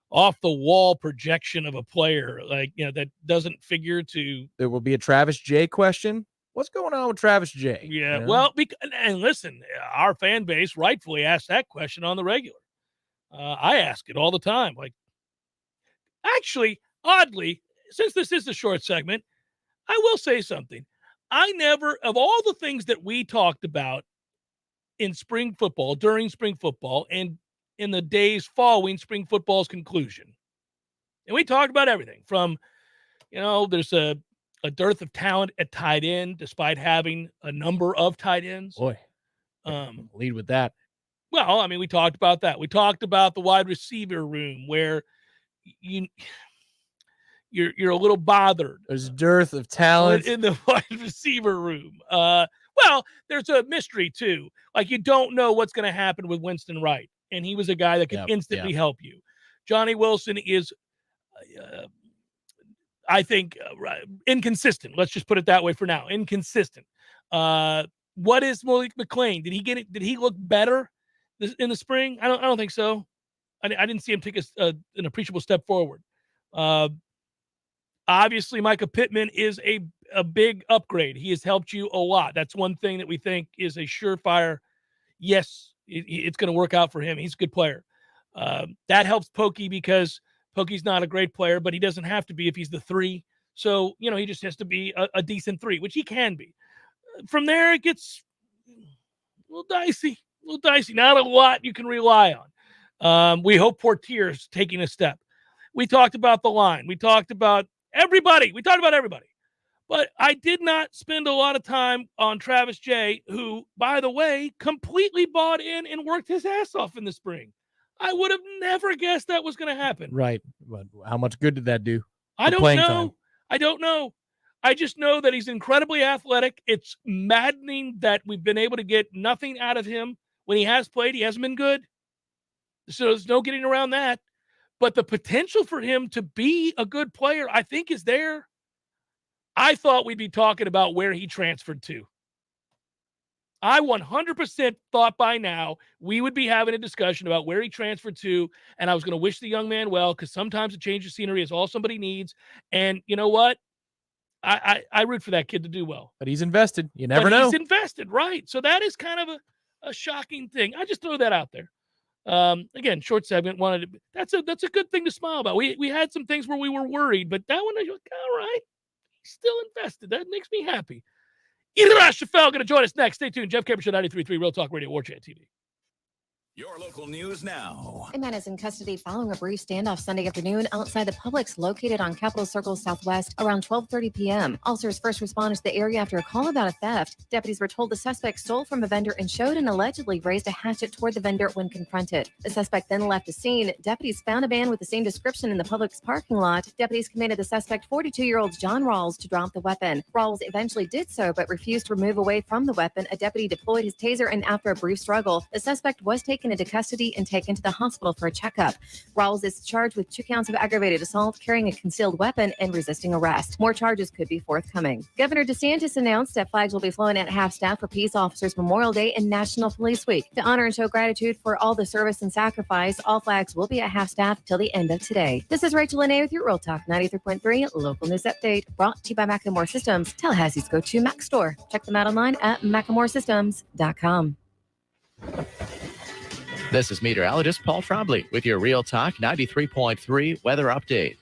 off the wall projection of a player, like, you know, that doesn't figure to. There will be a Travis J question. What's going on with Travis J? Yeah. You know? Well, and listen, our fan base rightfully asks that question on the regular. I ask it all the time. Like, actually, oddly, since this is a short segment, I will say something. I never, of all the things that we talked about in spring football, during spring football, and in the days following spring football's conclusion, and we talked about everything from, you know, there's a dearth of talent at tight end, despite having a number of tight ends. Boy, lead with that. Well, I mean, we talked about that. We talked about the wide receiver room where you're a little bothered. There's dearth of talent in the wide receiver room. Well, there's a mystery too. Like, you don't know what's going to happen with Winston Wright, and he was a guy that could instantly help you. Johnny Wilson is, I think, inconsistent. Let's just put it that way for now. Inconsistent. What is Malik Mclean? Did he get it? Did he look better in the spring? I don't think so. I didn't see him take an appreciable step forward. Obviously, Micah Pittman is a big upgrade. He has helped you a lot. That's one thing that we think is a surefire. Yes, it's going to work out for him. He's a good player. That helps Pokey because Pokey's not a great player, but he doesn't have to be if he's the 3. So, you know, he just has to be a decent 3, which he can be. From there, it gets a little dicey. Not a lot you can rely on. We hope Portier's taking a step. We talked about the line. We talked about everybody. But I did not spend a lot of time on Travis J., who, by the way, completely bought in and worked his ass off in the spring. I would have never guessed that was going to happen. Right. But how much good did that do? I don't know. I don't know. I just know that he's incredibly athletic. It's maddening that we've been able to get nothing out of him. When he has played, he hasn't been good. So there's no getting around that. But the potential for him to be a good player, I think, is there. I thought we'd be talking about where he transferred to. I 100% thought by now we would be having a discussion about where he transferred to, and I was going to wish the young man well, because sometimes a change of scenery is all somebody needs. And you know what? I root for that kid to do well. But he's invested. You never know. He's invested, right? So that is kind of a shocking thing. I just throw that out there. Again, short segment. That's a good thing to smile about. We had some things where we were worried, but that one, I was like, all right, he's still invested. That makes me happy. Irash Shafel going to join us next. Stay tuned. Jeff Cameron Show 93.3 Real Talk Radio, Warchant TV. Your local news now. A man is in custody following a brief standoff Sunday afternoon outside the Publix located on Capitol Circle Southwest around 12:30 p.m. Officers first responded to the area after a call about a theft. Deputies were told the suspect stole from a vendor and showed and allegedly raised a hatchet toward the vendor when confronted. The suspect then left the scene. Deputies found a man with the same description in the Publix parking lot. Deputies commanded the suspect, 42-year-old John Rawls, to drop the weapon. Rawls eventually did so, but refused to move away from the weapon. A deputy deployed his taser, and after a brief struggle, the suspect was taken into custody and taken to the hospital for a checkup. Rawls is charged with 2 counts of aggravated assault, carrying a concealed weapon, and resisting arrest. More charges could be forthcoming. Governor DeSantis announced that flags will be flown at half-staff for Peace Officers Memorial Day and National Police Week. To honor and show gratitude for all the service and sacrifice, all flags will be at half-staff till the end of today. This is Rachel Lene with your Real Talk 93.3 Local News Update, brought to you by Macklemore Systems, Tallahassee's go-to Mac store. Check them out online at MacklemoreSystems.com. This is meteorologist Paul Trombley with your Real Talk 93.3 weather update.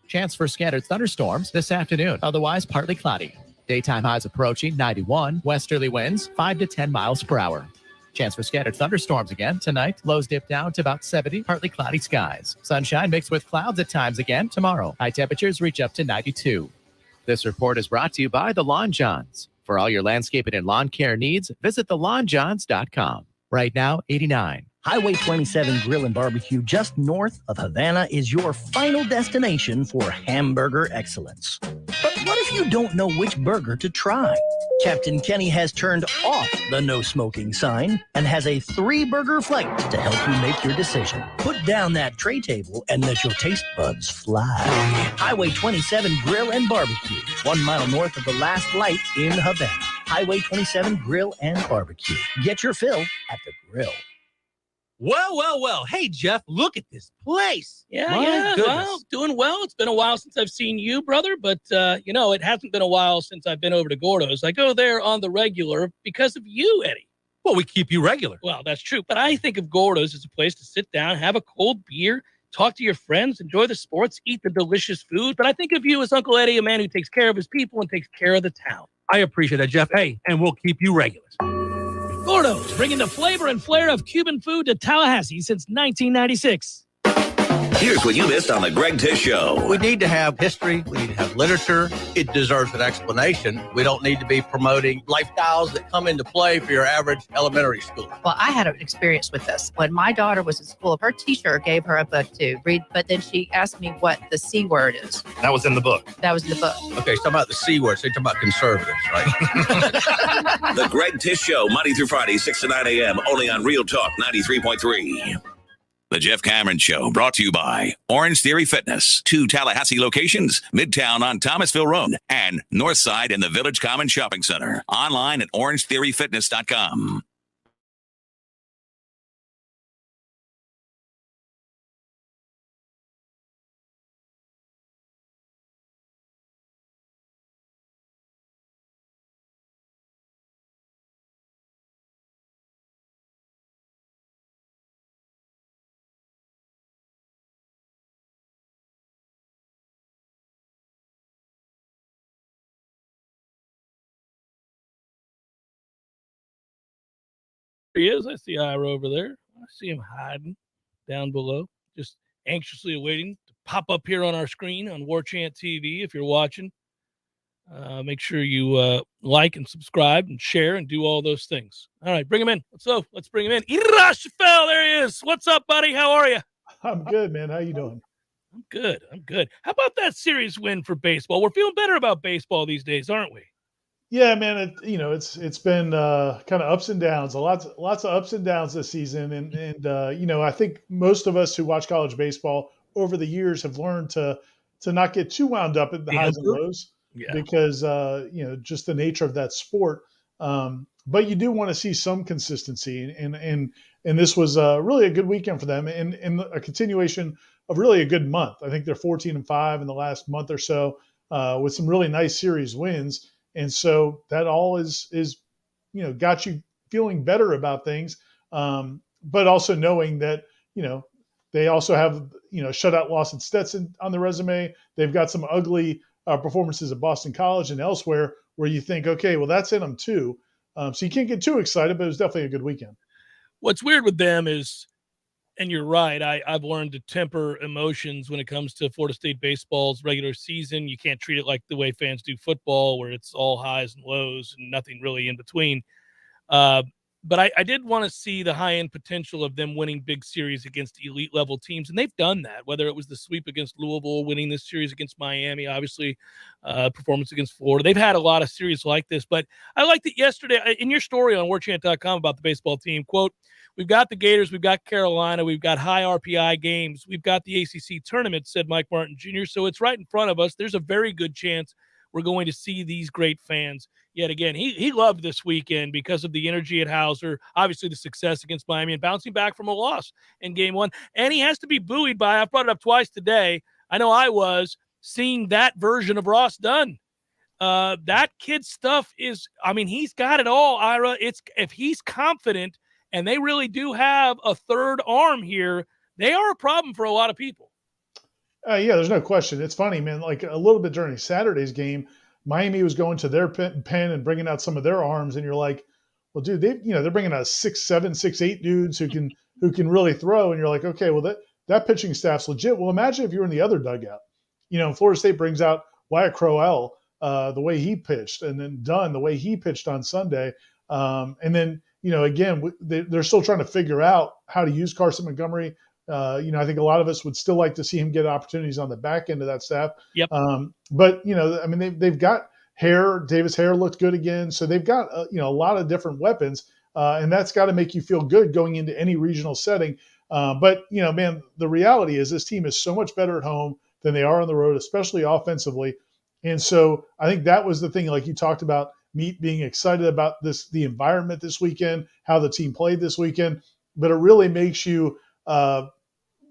Chance for scattered thunderstorms this afternoon, otherwise partly cloudy. Daytime highs approaching 91, westerly winds 5 to 10 miles per hour. Chance for scattered thunderstorms again tonight, lows dip down to about 70, partly cloudy skies. Sunshine mixed with clouds at times again tomorrow. High temperatures reach up to 92. This report is brought to you by the Lawn Johns. For all your landscaping and lawn care needs, visit thelawnjohns.com. Right now, $89. Highway 27 Grill and Barbecue just north of Havana is your final destination for hamburger excellence. But what if you don't know which burger to try? Captain Kenny has turned off the no smoking sign and has a 3-burger flight to help you make your decision. Put down that tray table and let your taste buds fly. Highway 27 Grill and Barbecue, 1 mile north of the last light in Havana. Highway 27 Grill and Barbecue. Get your fill at the grill. Well. Hey, Jeff, look at this place. Yeah. Well, doing well. It's been a while since I've seen you, brother, but, it hasn't been a while since I've been over to Gordo's. I go there on the regular because of you, Eddie. Well, we keep you regular. Well, that's true, but I think of Gordo's as a place to sit down, have a cold beer, talk to your friends, enjoy the sports, eat the delicious food. But I think of you as Uncle Eddie, a man who takes care of his people and takes care of the town. I appreciate that, Jeff. Hey, and we'll keep you regular. Gordo's, bringing the flavor and flair of Cuban food to Tallahassee since 1996. Here's what you missed on the Greg Tish Show. We need to have history. We need to have literature. It deserves an explanation. We don't need to be promoting lifestyles that come into play for your average elementary school. Well, I had an experience with this. When my daughter was in school, her teacher gave her a book to read, but then she asked me what the C word is. That was in the book. That was in the book. Okay, so talking about the C word. So you're talking about conservatives, right? The Greg Tish Show, Monday through Friday, 6 to 9 a.m., only on Real Talk 93.3. The Jeff Cameron Show, brought to you by Orange Theory Fitness. 2 Tallahassee locations, Midtown on Thomasville Road and Northside in the Village Common Shopping Center. Online at orangetheoryfitness.com. He is. I see Ira over there. I see him hiding down below, just anxiously awaiting to pop up here on our screen on Warchant TV. If you're watching, make sure you like and subscribe and share and do all those things. All right, bring him in. Let's bring him in. Irashfel, there he is. What's up, buddy? How are you? I'm good, man. How you doing? I'm good. How about that series win for baseball? We're feeling better about baseball these days, aren't we? Yeah, man. It's been kind of ups and downs. Lots of ups and downs this season, and I think most of us who watch college baseball over the years have learned to not get too wound up at the highs and lows, because just the nature of that sport. But you do want to see some consistency, and this was really a good weekend for them, and a continuation of really a good month. I think they're 14-5 in the last month or so, with some really nice series wins. And so that all is got you feeling better about things, but also knowing that, they also have, shutout loss at Stetson on the resume. They've got some ugly performances at Boston College and elsewhere where you think, okay, well, that's in them too. So you can't get too excited, but it was definitely a good weekend. What's weird with them is, and you're right, I've learned to temper emotions when it comes to Florida State baseball's regular season. You can't treat it like the way fans do football, where it's all highs and lows and nothing really in between. But I did want to see the high-end potential of them winning big series against elite-level teams, and they've done that, whether it was the sweep against Louisville, winning this series against Miami, obviously, performance against Florida. They've had a lot of series like this, but I liked it yesterday in your story on warchant.com about the baseball team. Quote, "We've got the Gators, we've got Carolina, we've got high RPI games, we've got the ACC tournament," said Mike Martin Jr., so it's right in front of us. There's a very good chance we're going to see these great fans yet again. He loved this weekend because of the energy at Hauser, obviously the success against Miami, and bouncing back from a loss in game one. And he has to be buoyed by, I've brought it up twice today, I know I was, seeing that version of Ross Dunn. That kid's stuff is, he's got it all, Ira. If he's confident, and they really do have a third arm here, they are a problem for a lot of people. Yeah, there's no question. It's funny, man. Like a little bit during Saturday's game, Miami was going to their pen and bringing out some of their arms, and you're like, well, dude, they're bringing out 6'7", 6'8" dudes who can really throw, and you're like, okay, well that pitching staff's legit. Well, imagine if you're in the other dugout. Florida State brings out Wyatt Crowell, the way he pitched, and then Dunn, the way he pitched on Sunday, and then again, they're still trying to figure out how to use Carson Montgomery. I think a lot of us would still like to see him get opportunities on the back end of that staff. Yep. But they've got Hare. Davis Hare looked good again, so they've got a lot of different weapons, and that's got to make you feel good going into any regional setting. But man, the reality is this team is so much better at home than they are on the road, especially offensively. And so I think that was the thing, like you talked about, Meat being excited about the environment this weekend, how the team played this weekend. But it really makes you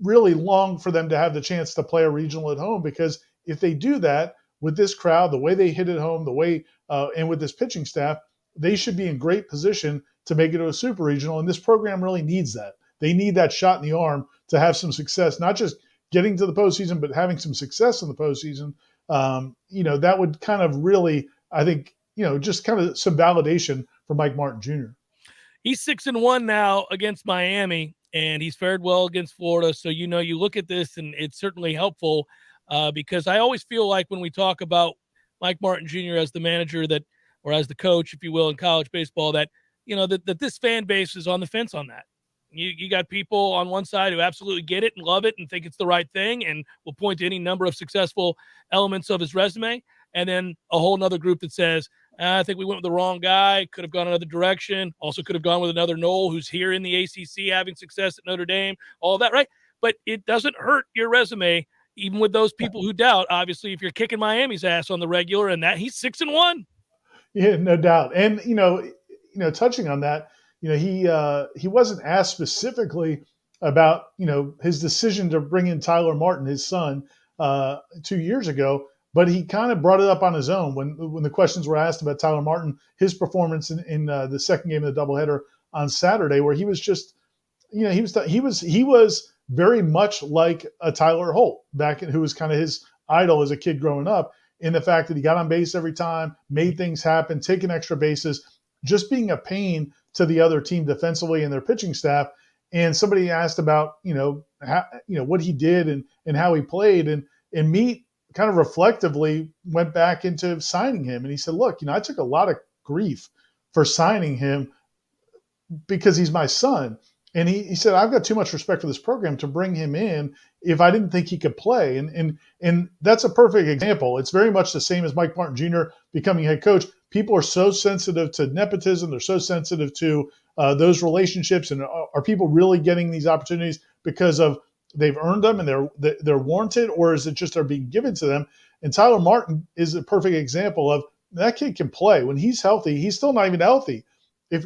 really long for them to have the chance to play a regional at home, because if they do that with this crowd, the way they hit it home, the way and with this pitching staff, they should be in great position to make it to a super regional. And this program really needs that. They need that shot in the arm to have some success, not just getting to the postseason, but having some success in the postseason. That would kind of really, I think, just kind of some validation for Mike Martin Jr. He's 6-1 now against Miami, and he's fared well against Florida. So, you look at this, and it's certainly helpful because I always feel like when we talk about Mike Martin Jr. as the manager or as the coach, if you will, in college baseball, that this fan base is on the fence on that. You got people on one side who absolutely get it and love it and think it's the right thing and will point to any number of successful elements of his resume. And then a whole nother group that says, I think we went with the wrong guy, could have gone another direction, also could have gone with another Nole who's here in the ACC having success at Notre Dame, all that, right? But it doesn't hurt your resume, even with those people who doubt, obviously, if you're kicking Miami's ass on the regular, and that he's 6-1. Yeah, no doubt. And, touching on that, he wasn't asked specifically about, his decision to bring in Tyler Martin, his son, 2 years ago, but he kind of brought it up on his own when the questions were asked about Tyler Martin, his performance in the second game of the doubleheader on Saturday, where he was just, he was very much like a Tyler Holt who was kind of his idol as a kid growing up, in the fact that he got on base every time, made things happen, taking extra bases, just being a pain to the other team defensively and their pitching staff. And somebody asked about, what he did and how he played, and Meat kind of reflectively went back into signing him. And he said, look, I took a lot of grief for signing him because he's my son. And he said, I've got too much respect for this program to bring him in if I didn't think he could play. And that's a perfect example. It's very much the same as Mike Martin Jr. becoming head coach. People are so sensitive to nepotism. They're so sensitive to those relationships. And are people really getting these opportunities because of they've earned them and they're warranted, or is it just they're being given to them? And Tyler Martin is a perfect example of that kid can play. When he's healthy, he's still not even healthy.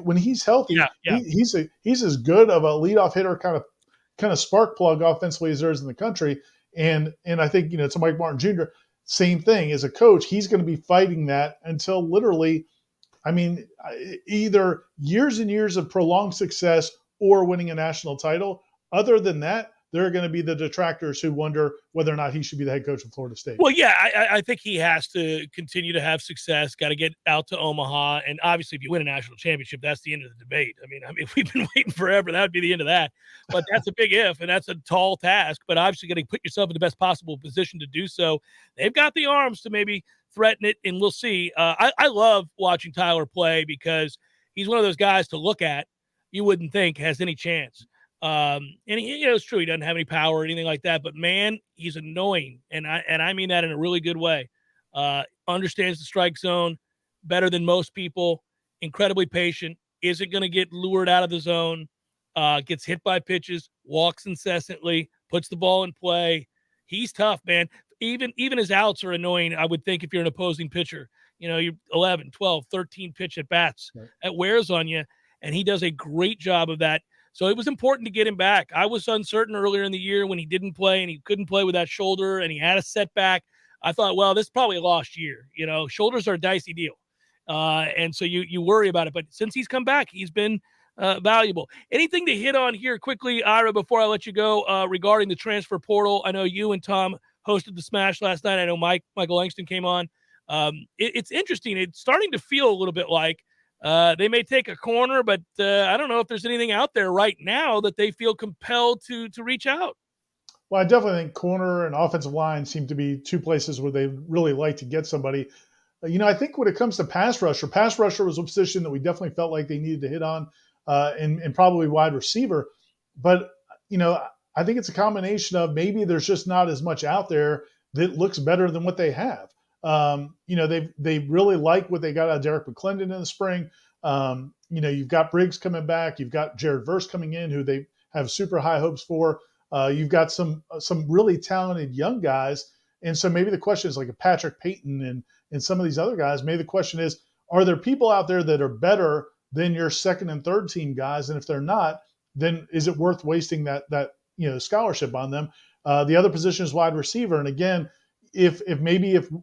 When he's healthy, he's as good of a leadoff hitter, kind of spark plug offensively as there is in the country. And I think, to Mike Martin Jr., same thing as a coach, he's going to be fighting that until literally, either years and years of prolonged success or winning a national title. Other than that, there are going to be the detractors who wonder whether or not he should be the head coach of Florida State. Well, yeah, I think he has to continue to have success, got to get out to Omaha. And obviously, if you win a national championship, that's the end of the debate. If we've been waiting forever, that would be the end of that. But that's a big if, and that's a tall task. But obviously, got to put yourself in the best possible position to do so. They've got the arms to maybe threaten it, and we'll see. I love watching Tyler play because he's one of those guys to look at you wouldn't think has any chance. And it's true, he doesn't have any power or anything like that, but man, he's annoying. And I mean that in a really good way. Understands the strike zone better than most people, incredibly patient, isn't going to get lured out of the zone, gets hit by pitches, walks incessantly, puts the ball in play. He's tough, man. Even his outs are annoying, I would think, if you're an opposing pitcher. You're 11, 12, 13 pitch at bats. Right. That wears on you, and he does a great job of that. So it was important to get him back. I was uncertain earlier in the year when he didn't play and he couldn't play with that shoulder and he had a setback. I thought, well, this is probably a lost year. Shoulders are a dicey deal. And so you worry about it. But since he's come back, he's been valuable. Anything to hit on here quickly, Ira, before I let you go regarding the transfer portal? I know you and Tom hosted the Smash last night. I know Michael Langston came on. It's interesting. It's starting to feel a little bit like they may take a corner, but I don't know if there's anything out there right now that they feel compelled to reach out. Well, I definitely think corner and offensive line seem to be two places where they really like to get somebody. I think when it comes to pass rusher was a position that we definitely felt like they needed to hit on. and probably wide receiver. But, I think it's a combination of maybe there's just not as much out there that looks better than what they have. They really like what they got out of Derek McClendon in the spring. You've got Briggs coming back. You've got Jared Verse coming in, who they have super high hopes for. You've got some really talented young guys. And so maybe the question is like a Patrick Payton and some of these other guys. Maybe the question is, are there people out there that are better than your second and third team guys? And if they're not, then is it worth wasting that scholarship on them? The other position is wide receiver. And again, if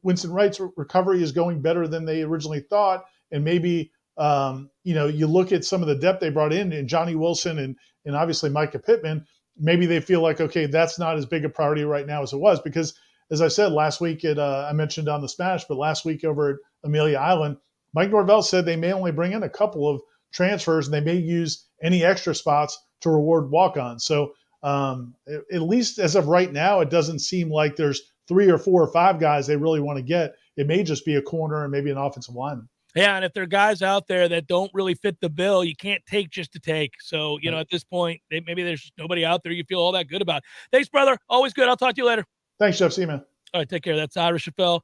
Winston Wright's recovery is going better than they originally thought, and maybe you look at some of the depth they brought in Johnny Wilson and obviously Micah Pittman, maybe they feel like, okay, that's not as big a priority right now as it was. Because as I said last week I mentioned on the Smash, but last week over at Amelia Island, Mike Norvell said they may only bring in a couple of transfers and they may use any extra spots to reward walk-ons. So at least as of right now, it doesn't seem like there's 3 or 4 or 5 guys they really want to get. It may just be a corner and maybe an offensive lineman. Yeah, and if there are guys out there that don't really fit the bill, you can't take just to take. So, at this point, maybe there's nobody out there you feel all that good about. Thanks, brother. Always good. I'll talk to you later. Thanks, Jeff. See you, man. All right, take care. That's Irish Chappelle,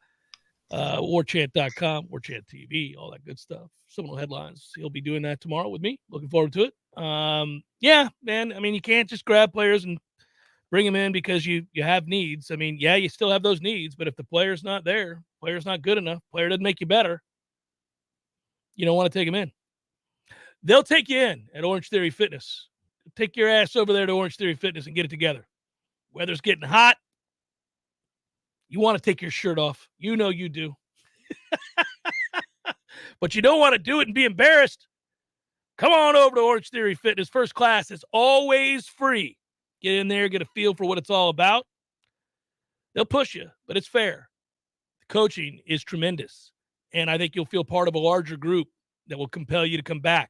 Warchant.com, Warchant TV, all that good stuff. Seminole headlines. He'll be doing that tomorrow with me. Looking forward to it. Yeah, man. I mean, you can't just grab players and bring them in because you have needs. I mean, yeah, you still have those needs, but if the player's not there, player's not good enough, player doesn't make you better, you don't want to take them in. They'll take you in at Orange Theory Fitness. Take your ass over there to Orange Theory Fitness and get it together. Weather's getting hot. You want to take your shirt off. You know you do. But you don't want to do it and be embarrassed. Come on over to Orange Theory Fitness. First class is always free. Get in there, get a feel for what it's all about. They'll push you, but it's fair. The coaching is tremendous. And I think you'll feel part of a larger group that will compel you to come back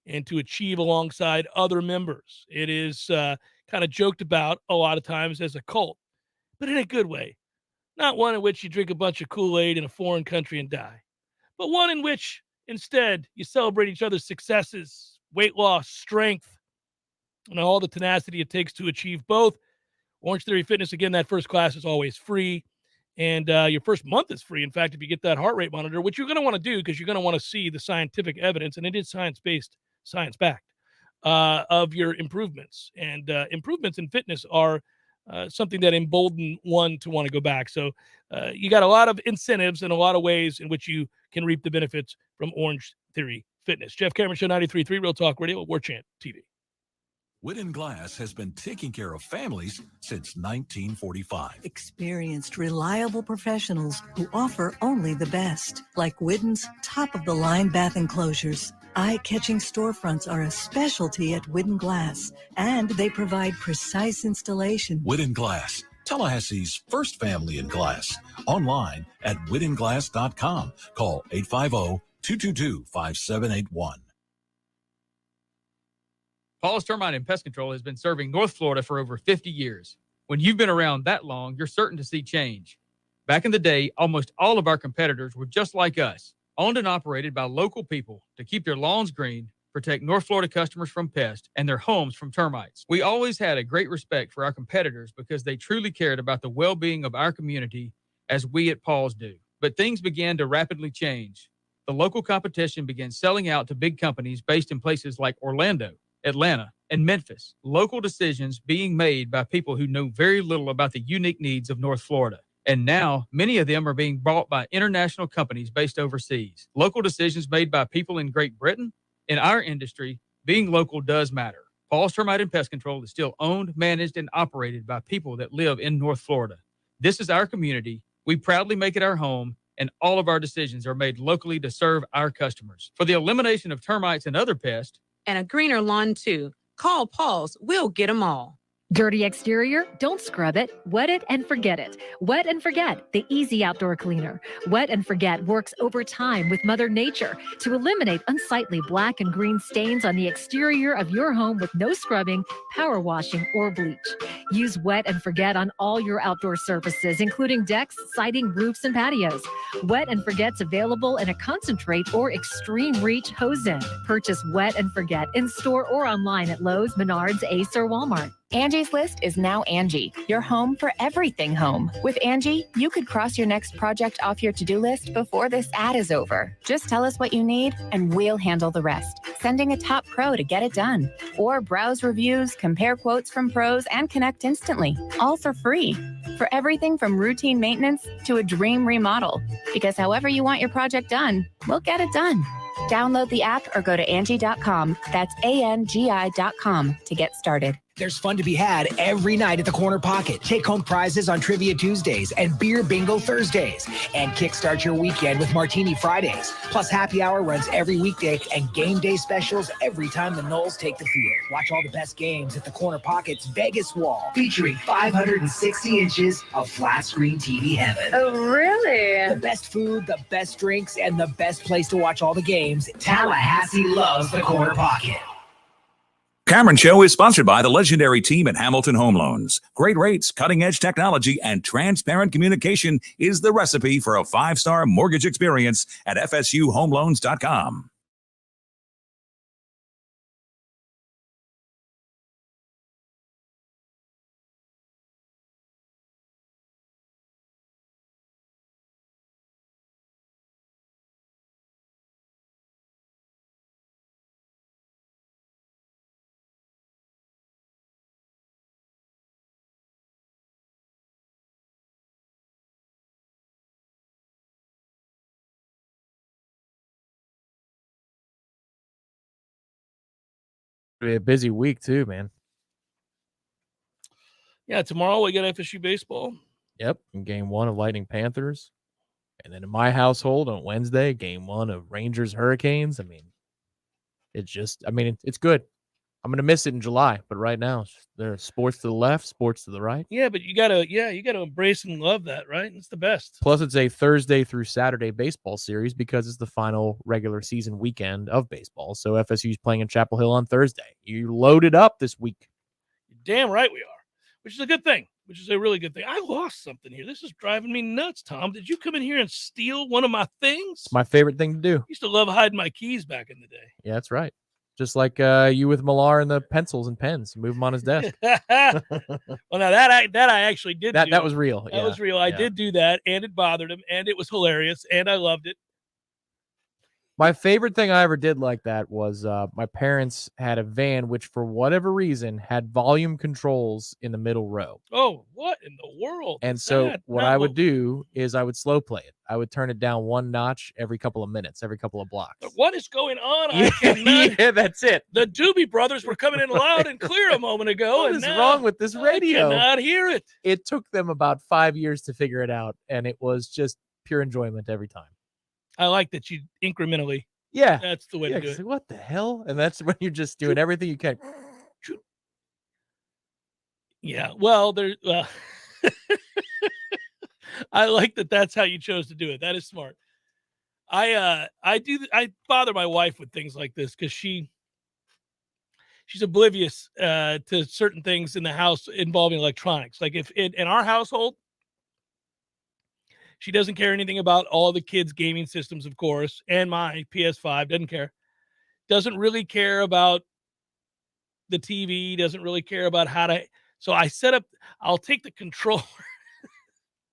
and to achieve alongside other members. It is kind of joked about a lot of times as a cult, but in a good way. Not one in which you drink a bunch of Kool-Aid in a foreign country and die, but one in which instead you celebrate each other's successes, weight loss, strength, and all the tenacity it takes to achieve both. Orange Theory Fitness, again, that first class is always free. And your first month is free. In fact, if you get that heart rate monitor, which you're going to want to do because you're going to want to see the scientific evidence, and it is science-based, science-backed, of your improvements. And improvements in fitness are something that embolden one to want to go back. So you got a lot of incentives and a lot of ways in which you can reap the benefits from Orange Theory Fitness. Jeff Cameron Show, 93.3 Real Talk Radio, Warchant TV. Wooden Glass has been taking care of families since 1945. Experienced, reliable professionals who offer only the best, like Wooden's top-of-the-line bath enclosures. Eye-catching storefronts are a specialty at Wooden Glass, and they provide precise installation. Wooden Glass, Tallahassee's first family in glass. Online at woodenglass.com. Call 850-222-5781. Paul's Termite and Pest Control has been serving North Florida for over 50 years. When you've been around that long, you're certain to see change. Back in the day, almost all of our competitors were just like us, owned and operated by local people to keep their lawns green, protect North Florida customers from pests, and their homes from termites. We always had a great respect for our competitors because they truly cared about the well-being of our community as we at Paul's do. But things began to rapidly change. The local competition began selling out to big companies based in places like Orlando, Atlanta, and Memphis. Local decisions being made by people who know very little about the unique needs of North Florida. And now, many of them are being bought by international companies based overseas. Local decisions made by people in Great Britain. In our industry, being local does matter. Paul's Termite and Pest Control is still owned, managed, and operated by people that live in North Florida. This is our community. We proudly make it our home, and all of our decisions are made locally to serve our customers. For the elimination of termites and other pests, and a greener lawn, too. Call Paul's. We'll get them all. Dirty exterior? Don't scrub it. Wet it and forget it. Wet and Forget, the easy outdoor cleaner. Wet and Forget works overtime with Mother Nature to eliminate unsightly black and green stains on the exterior of your home with no scrubbing, power washing, or bleach. Use Wet and Forget on all your outdoor surfaces, including decks, siding, roofs, and patios. Wet and Forget's available in a concentrate or extreme reach hose end. Purchase Wet and Forget in store or online at Lowe's, Menards, Ace, or Walmart. Angie's List is now Angie, your home for everything home. With Angie, you could cross your next project off your to-do list before this ad is over. Just tell us what you need, and we'll handle the rest. Sending a top pro to get it done. Or browse reviews, compare quotes from pros, and connect instantly. All for free. For everything from routine maintenance to a dream remodel. Because however you want your project done, we'll get it done. Download the app or go to Angie.com. That's ANGI.com to get started. There's fun to be had every night at the Corner Pocket. Take home prizes on Trivia Tuesdays and Beer Bingo Thursdays. And kickstart your weekend with Martini Fridays. Plus, happy hour runs every weekday and game day specials every time the Noles take the field. Watch all the best games at the Corner Pocket's Vegas Wall, featuring 560 inches of flat screen TV heaven. Oh, really? The best food, the best drinks, and the best place to watch all the games. Tallahassee loves the Corner Pocket. Cameron Show is sponsored by the legendary team at Hamilton Home Loans. Great rates, cutting-edge technology, and transparent communication is the recipe for a 5-star mortgage experience at FSUHomeLoans.com. Be a busy week too, man. Yeah, tomorrow we got FSU Baseball. Yep, in game 1 of Lightning Panthers. And then in my household on Wednesday, game 1 of Rangers Hurricanes. I mean, it's good. I'm going to miss it in July, but right now there's sports to the left, sports to the right. Yeah, but you gotta embrace and love that, right? It's the best. Plus, it's a Thursday through Saturday baseball series because it's the final regular season weekend of baseball. So FSU's playing in Chapel Hill on Thursday. You loaded up this week. Damn right we are, which is a good thing, which is a really good thing. I lost something here. This is driving me nuts, Tom. Did you come in here and steal one of my things? It's my favorite thing to do. I used to love hiding my keys back in the day. Yeah, that's right. Just like you with Millar and the pencils and pens. Move them on his desk. Well, now that I actually did do. That was real. That was real. I did do that, and it bothered him, and it was hilarious, and I loved it. My favorite thing I ever did like that was my parents had a van which, for whatever reason, had volume controls in the middle row. Oh, what in the world? And so what I would do is I would slow play it. I would turn it down 1 notch every couple of minutes, every couple of blocks. What is going on? I cannot. Yeah, that's it. The Doobie Brothers were coming in loud and clear a moment ago. What is wrong with this radio? I cannot hear it. It took them about 5 years to figure it out, and it was just pure enjoyment every time. I like that you incrementally. Yeah. That's the way to do it. Like, what the hell? And that's when you're just doing everything you can. Yeah. Well, I like that. That's how you chose to do it. That is smart. I bother my wife with things like this because she's oblivious to certain things in the house involving electronics. Like if in our household, she doesn't care anything about all the kids' gaming systems, of course, and my PS5. Doesn't care. Doesn't really care about the TV. Doesn't really care about how to. So I set up. I'll take the controller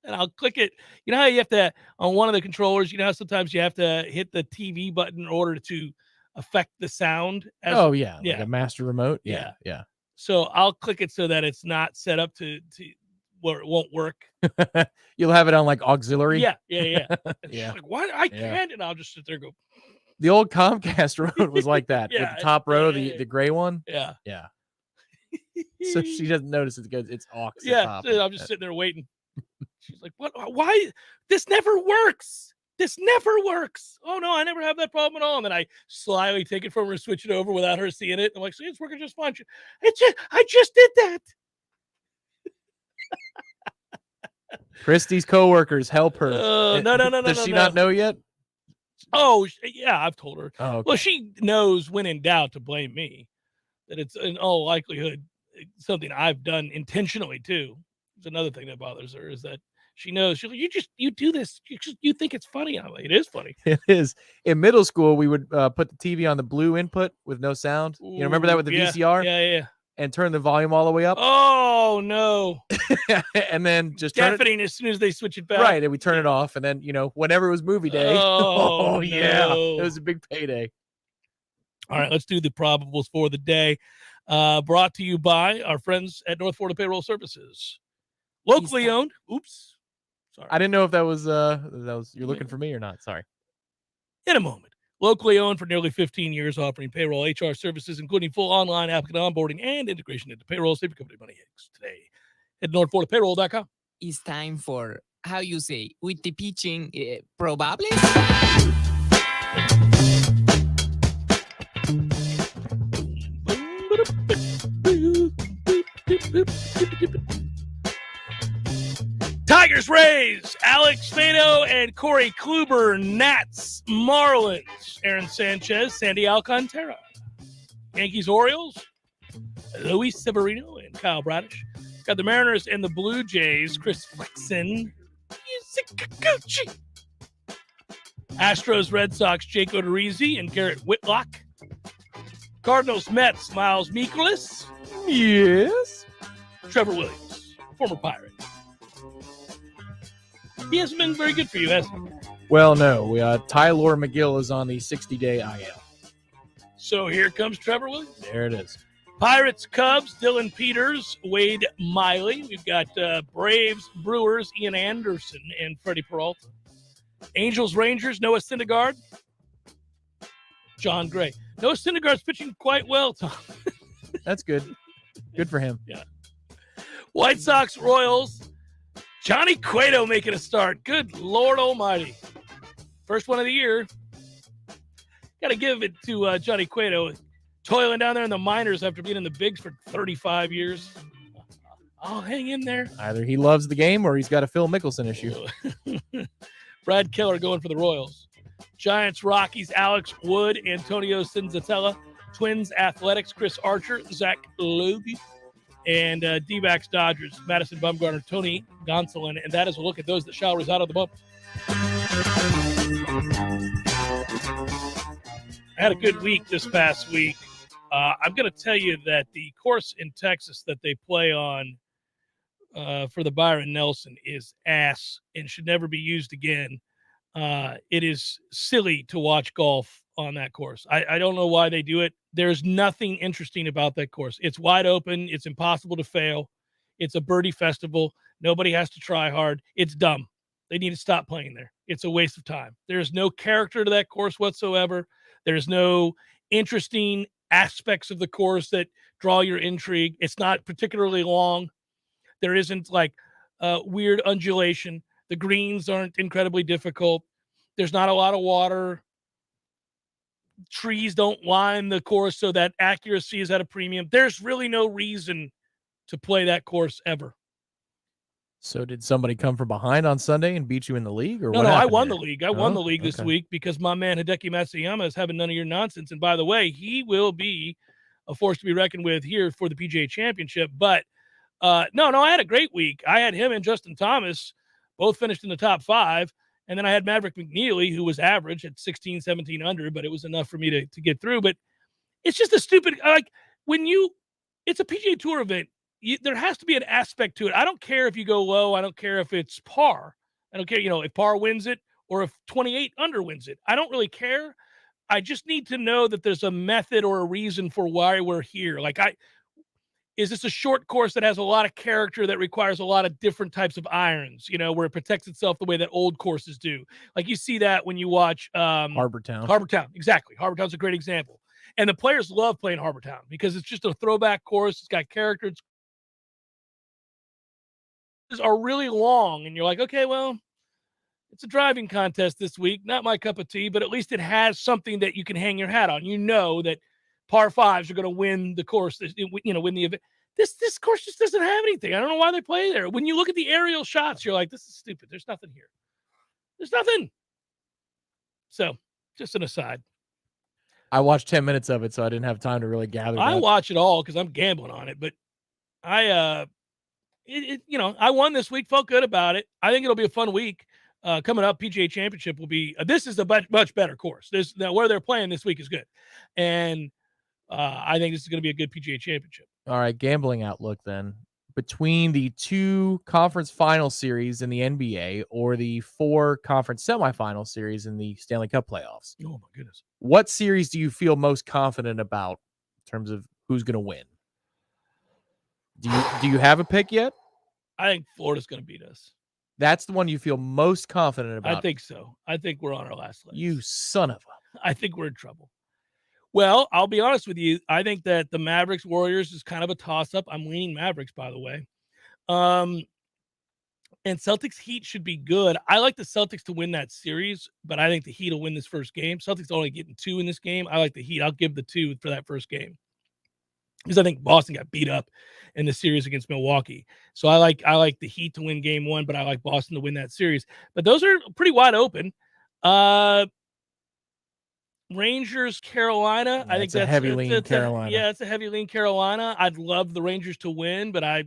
and I'll click it. You know how you have to on one of the controllers. You know how sometimes you have to hit the TV button in order to affect the sound. Like a master remote. Yeah. So I'll click it so that it's not set up to where it won't work. You'll have it on like auxiliary. Yeah. Yeah. Like, why I can't, and I'll just sit there and go. The old Comcast remote was like that. With the top row, the gray one. Yeah. So she doesn't notice it because it's aux. Yeah, I'm just sitting there waiting. She's like, "What? Why? This never works. This never works. Oh no, I never have that problem at all." And then I slyly take it from her, switch it over without her seeing it. I'm like, "See, it's working just fine." I just did that. Christy's coworkers help her. No. Does she not know yet? Oh, yeah, I've told her. Oh, okay. Well, she knows when in doubt to blame me. That it's in all likelihood something I've done intentionally too. It's another thing that bothers her is that she knows. She's like, you do this. You think it's funny. I'm like, it is funny. It is. In middle school, we would put the TV on the blue input with no sound. You remember that with the VCR? Yeah. And turn the volume all the way up. Oh no! And then just deafening as soon as they switch it back. Right, and we turn it off, and then whenever it was movie day. Oh, yeah, no. it was a big payday. All right, let's do the probables for the day. Brought to you by our friends at North Florida Payroll Services, locally owned. Oops, sorry. I didn't know if that was you're looking for me or not. Sorry. In a moment. Locally owned for nearly 15 years, offering payroll HR services, including full online applicant onboarding and integration into payroll. Save your company money today. Head to NorthFloridaPayroll.com. It's time for, how you say, with the pitching, probably? Tigers, Rays, Alex Fano and Corey Kluber, Nats, Marlins, Aaron Sanchez, Sandy Alcantara, Yankees, Orioles, Luis Severino and Kyle Bradish. Got the Mariners and the Blue Jays, Chris Flexen, Astros, Red Sox, Jake Odorizzi and Garrett Whitlock. Cardinals, Mets, Miles Mikolas. Yes. Trevor Williams, former Pirate. He hasn't been very good for you, has he? Well, no. Tyler McGill is on the 60-day IL. So here comes Trevor Williams. There it is. Pirates, Cubs, Dylan Peters, Wade Miley. We've got Braves, Brewers, Ian Anderson, and Freddie Peralta. Angels, Rangers, Noah Syndergaard, John Gray. Noah Syndergaard's pitching quite well, Tom. That's good. Good for him. Yeah. White Sox, Royals, Johnny Cueto making a start. Good Lord Almighty. First one of the year. Got to give it to Johnny Cueto. Toiling down there in the minors after being in the bigs for 35 years. I'll hang in there. Either he loves the game or he's got a Phil Mickelson issue. Brad Keller going for the Royals. Giants, Rockies, Alex Wood, Antonio Cinzatella. Twins, Athletics, Chris Archer, Zach Logie. And D-backs, Dodgers, Madison Bumgarner, Tony Gonsolin. And that is a look at those that shall reside on the bump. I had a good week this past week. I'm going to tell you that the course in Texas that they play on for the Byron Nelson is ass and should never be used again. It is silly to watch golf on that course. I don't know why they do it. There's nothing interesting about that course. It's wide open. It's impossible to fail. It's a birdie festival. Nobody has to try hard. It's dumb. They need to stop playing there. It's a waste of time. There's no character to that course whatsoever. There's no interesting aspects of the course that draw your intrigue. It's not particularly long. There isn't like weird undulation. The greens aren't incredibly difficult. There's not a lot of water. Trees don't line the course so that accuracy is at a premium. There's really no reason to play that course ever. So did somebody come from behind on Sunday and beat you in the league? Or No, what I happened won there? the league. I won the league this week because my man Hideki Matsuyama is having none of your nonsense. And by the way, he will be a force to be reckoned with here for the PGA Championship. But no, I had a great week. I had him and Justin Thomas both finished in the top 5. And then I had Maverick McNeely, who was average at 16, 17 under, but it was enough for me to get through. But it's just a stupid, like it's a PGA Tour event. There has to be an aspect to it. I don't care if you go low. I don't care if it's par. I don't care, if par wins it or if 28 under wins it. I don't really care. I just need to know that there's a method or a reason for why we're here. Is this a short course that has a lot of character that requires a lot of different types of irons, where it protects itself the way that old courses do? Like you see that when you watch Harbor Town. Harbor Town, exactly. Harbor Town's a great example. And the players love playing Harbor Town because it's just a throwback course. It's got character. Are really long, and you're like, okay, well, it's a driving contest this week. Not my cup of tea, but at least it has something that you can hang your hat on. You know that par 5s are going to win the course, win the event. This course just doesn't have anything. I don't know why they play there. When you look at the aerial shots, you're like, this is stupid. There's nothing here. There's nothing. So, just an aside. I watched 10 minutes of it, so I didn't have time to really gather. I watch it all because I'm gambling on it, but I won this week. Felt good about it. I think it'll be a fun week. Coming up, PGA Championship will be. This is a much better course. Where they're playing this week is good, and I think this is going to be a good PGA Championship. All right, gambling outlook then. Between the 2 conference final series in the NBA or the 4 conference semifinal series in the Stanley Cup playoffs. Oh my goodness. What series do you feel most confident about in terms of who's going to win? Do you have a pick yet? I think Florida's going to beat us. That's the one you feel most confident about. I think so. I think we're on our last legs. You son of a. I think we're in trouble. Well, I'll be honest with you. I think that the Mavericks Warriors is kind of a toss-up. I'm leaning Mavericks, by the way. And Celtics Heat should be good. I like the Celtics to win that series, but I think the Heat will win this first game. Celtics only getting 2 in this game. I like the Heat. I'll give the 2 for that first game because I think Boston got beat up in the series against Milwaukee. So I like the Heat to win game 1, but I like Boston to win that series. But those are pretty wide open. Rangers, Carolina. I think that's a heavy lean Carolina. It's a heavy lean Carolina. I'd love the Rangers to win, but I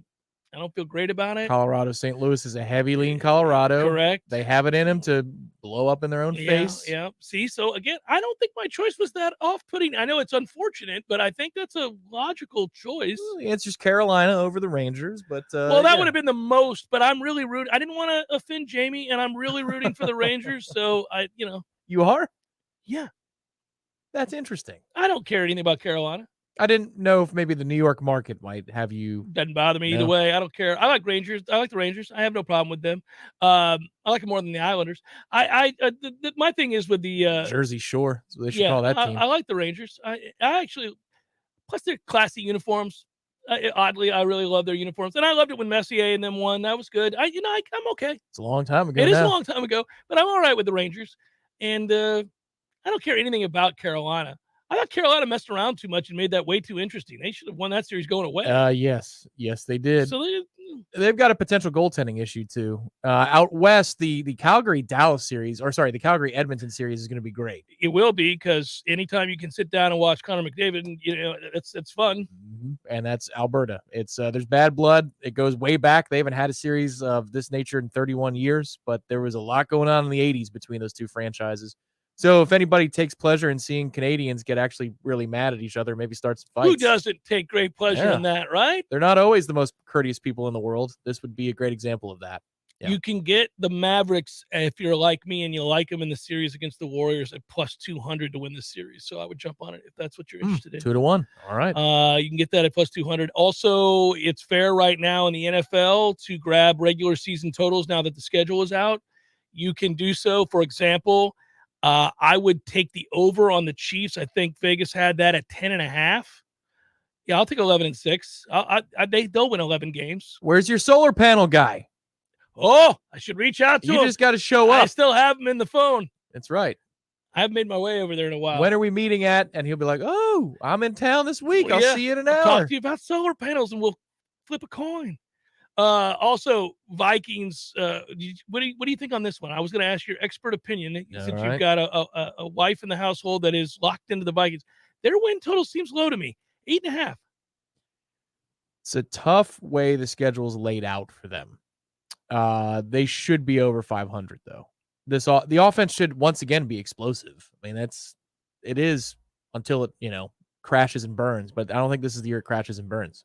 don't feel great about it. Colorado, St. Louis is a heavy lean Colorado. Correct. They have it in them to blow up in their own face. Yeah. See, so again, I don't think my choice was that off-putting. I know it's unfortunate, but I think that's a logical choice. Well, the answer's Carolina over the Rangers, but that would have been the most. But I'm really rooting. I didn't want to offend Jamie, and I'm really rooting for the Rangers. So You are? Yeah. That's interesting. I don't care anything about Carolina. I didn't know if maybe the New York market might have you. Doesn't bother me either way. I don't care. I like Rangers. I like the Rangers. I have no problem with them. I like them more than the Islanders. My thing is with the Jersey Shore. So they should call that team. I like the Rangers. I actually, plus their classy uniforms. Oddly, I really love their uniforms, and I loved it when Messier and them won. That was good. I'm okay. It's a long time ago. It is a long time ago, but I'm all right with the Rangers, and I don't care anything about Carolina. I thought Carolina messed around too much and made that way too interesting. They should have won that series going away. Yes, they did. So they've got a potential goaltending issue too. Out west, the Calgary Dallas series, the Calgary Edmonton series is going to be great. It will be because anytime you can sit down and watch Connor McDavid, it's fun. Mm-hmm. And that's Alberta. It's there's bad blood. It goes way back. They haven't had a series of this nature in 31 years, but there was a lot going on in the 80s between those two franchises. So if anybody takes pleasure in seeing Canadians get actually really mad at each other, maybe start some fights. Who doesn't take great pleasure in that, right? They're not always the most courteous people in the world. This would be a great example of that. Yeah. You can get the Mavericks, if you're like me and you like them in the series against the Warriors, at plus 200 to win the series. So I would jump on it if that's what you're interested in. 2-1. All right. You can get that at plus 200. Also, it's fair right now in the NFL to grab regular season totals now that the schedule is out. You can do so. For example, I would take the over on the Chiefs. I think Vegas had that at 10.5. Yeah, I'll take 11-6. They'll win 11 games. Where's your solar panel guy? Oh, I should reach out to him. You just got to show up. I still have him in the phone. That's right. I haven't made my way over there in a while. When are we meeting at? And he'll be like, "Oh, I'm in town this week. I'll see you in an hour." I'll talk to you about solar panels, and we'll flip a coin. Also, Vikings. What do you think on this one? I was going to ask your expert opinion since you've got a wife in the household that is locked into the Vikings. Their win total seems low to me. 8.5. It's a tough way the schedule is laid out for them. They should be over 500 though. The offense should once again be explosive. I mean, it is until it crashes and burns. But I don't think this is the year it crashes and burns.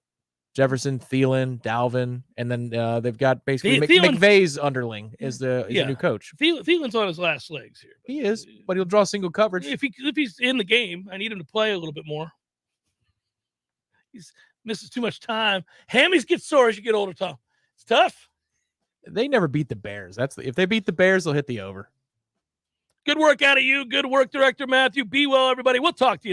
Jefferson, Thielen, Dalvin, and then they've got basically McVay's underling is the new coach. Thielen's on his last legs here. He is, but he'll draw single coverage. If he's in the game, I need him to play a little bit more. He's misses too much time. Hammies get sore as you get older, Tom. It's tough. They never beat the Bears. If they beat the Bears, they'll hit the over. Good work out of you. Good work, Director Matthew. Be well, everybody. We'll talk to you tomorrow.